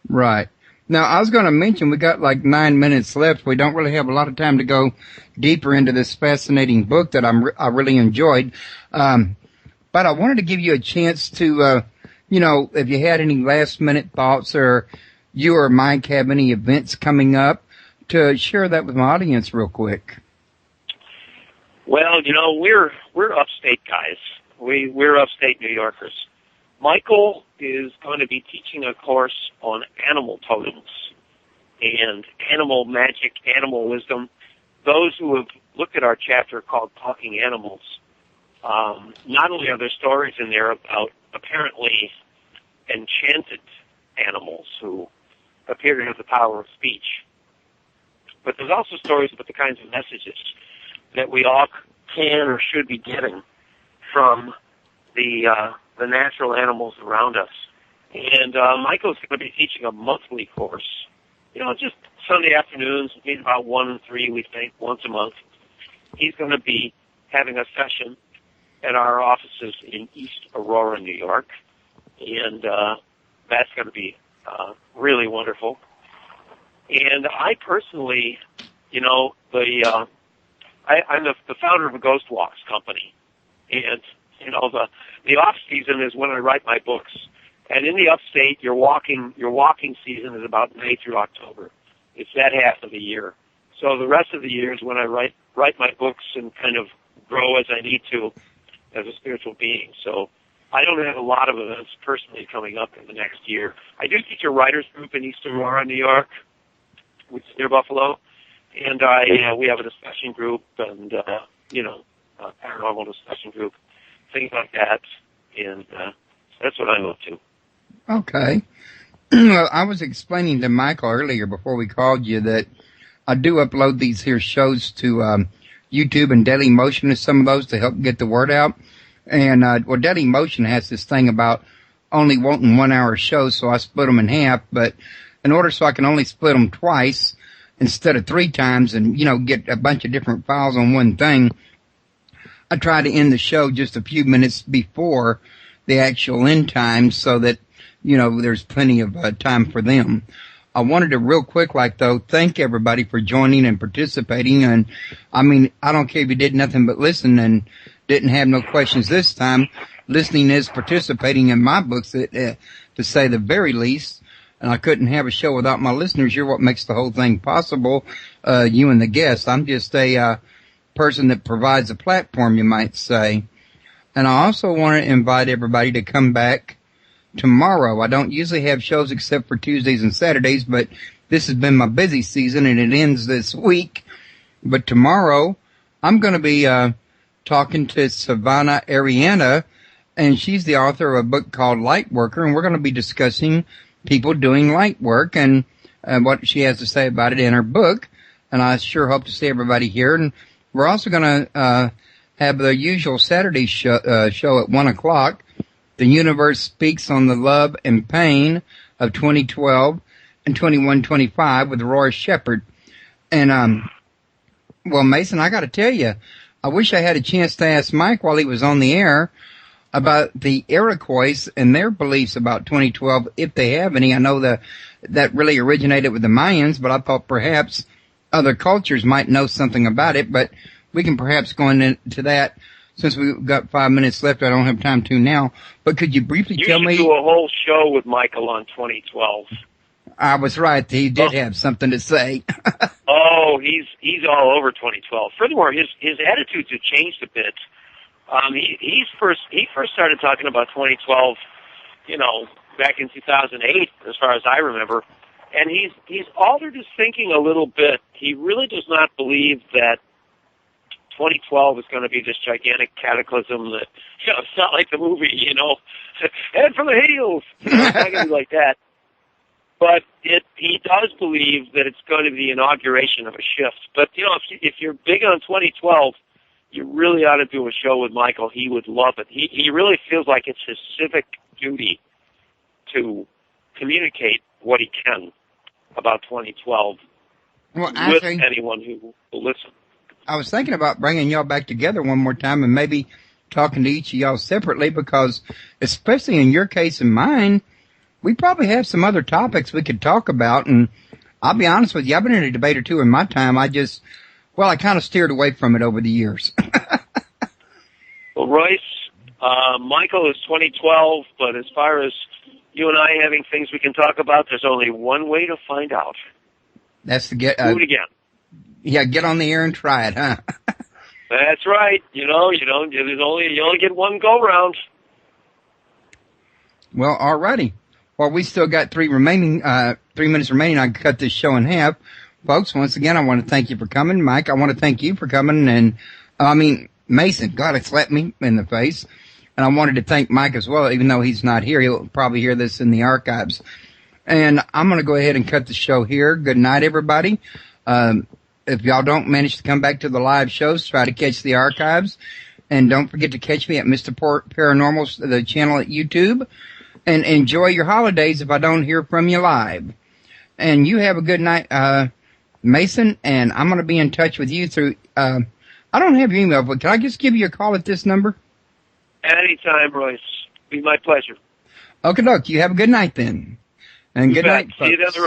Right. Now, I was going to mention we got like 9 minutes left. We don't really have a lot of time to go deeper into this fascinating book that I really enjoyed. But I wanted to give you a chance to, if you had any last minute thoughts, or you or Mike have any events coming up, to share that with my audience real quick. Well, we're upstate guys. We're upstate New Yorkers. Michael is going to be teaching a course on animal totems and animal magic, animal wisdom. Those who have looked at our chapter called Talking Animals, not only are there stories in there about apparently enchanted animals who appear to have the power of speech, but there's also stories about the kinds of messages that we all can or should be getting from the natural animals around us. And Michael's going to be teaching a monthly course. Just Sunday afternoons, maybe about 1 and 3, we think, once a month. He's going to be having a session at our offices in East Aurora, New York. And that's going to be really wonderful. And I personally, I'm the founder of a Ghost Walks company. And, the off season is when I write my books. And in the upstate, your walking season is about May through October. It's that half of the year. So the rest of the year is when I write my books and kind of grow as I need to as a spiritual being. So I don't have a lot of events personally coming up in the next year. I do teach a writers group in East Aurora, New York, which is near Buffalo. And we have a discussion group and, a paranormal discussion group, things like that. And that's what I'm up to. Okay. Well, I was explaining to Michael earlier before we called you that I do upload these here shows to YouTube and Daily Motion, and some of those to help get the word out. And Daily Motion has this thing about only wanting 1 hour shows, so I split them in half. But in order so I can only split them twice instead of 3 times and, get a bunch of different files on one thing, I try to end the show just a few minutes before the actual end time so that, there's plenty of time for them. I wanted to real quick, thank everybody for joining and participating. And I don't care if you did nothing but listen and didn't have no questions this time. Listening is participating in my books, to say the very least. And I couldn't have a show without my listeners. You're what makes the whole thing possible, you and the guests. I'm just a person that provides a platform, you might say. And I also want to invite everybody to come back tomorrow. I don't usually have shows except for Tuesdays and Saturdays, but this has been my busy season and it ends this week. But tomorrow I'm going to be talking to Savannah Ariana, and she's the author of a book called Light Worker, and we're going to be discussing people doing light work and what she has to say about it in her book. And I sure hope to see everybody here. And we're also going to have the usual Saturday show at 1 o'clock. The Universe Speaks on the Love and Pain of 2012 and 2125 with Roy Shepard. And, well, Mason, I got to tell you, I wish I had a chance to ask Mike while he was on the air about the Iroquois and their beliefs about 2012, if they have any. I know that really originated with the Mayans, but I thought perhaps other cultures might know something about it. But we can perhaps go into that since we've got 5 minutes left. I don't have time to now. But could you briefly tell me? You should do a whole show with Michael on 2012. I was right. He did have something to say. Oh, he's all over 2012. Furthermore, his attitudes have changed a bit. He first started talking about 2012, back in 2008, as far as I remember, and he's altered his thinking a little bit. He really does not believe that 2012 is going to be this gigantic cataclysm that it's not like the movie, head for the heels. It's not going to be like that. But he does believe that it's going to be the inauguration of a shift. But, if you're big on 2012, you really ought to do a show with Michael. He would love it. He really feels like it's his civic duty to communicate what he can about 2012 with anyone who will listen. I was thinking about bringing y'all back together one more time and maybe talking to each of y'all separately because, especially in your case and mine, we probably have some other topics we could talk about, and I'll be honest with you, I've been in a debate or two in my time. I kind of steered away from it over the years. Well, Royce, Michael is 2012, but as far as you and I having things we can talk about, there's only one way to find out. That's to do it again. Yeah, get on the air and try it, huh? That's right. You only get one go round. Well, alrighty. Well, we still got 3 minutes remaining. I can cut this show in half. Folks, once again, I want to thank you for coming. Mike, I want to thank you for coming. And, Mason, God, it slapped me in the face. And I wanted to thank Mike as well, even though he's not here. He'll probably hear this in the archives. And I'm going to go ahead and cut the show here. Good night, everybody. If y'all don't manage to come back to the live shows, try to catch the archives. And don't forget to catch me at Mr. Paranormal, the channel at YouTube. And enjoy your holidays if I don't hear from you live. And you have a good night, Mason, and I'm going to be in touch with you through, I don't have your email, but can I just give you a call at this number? Anytime, Royce. Be my pleasure. Okay, doke. You have a good night then. And good night, folks. See you down the road.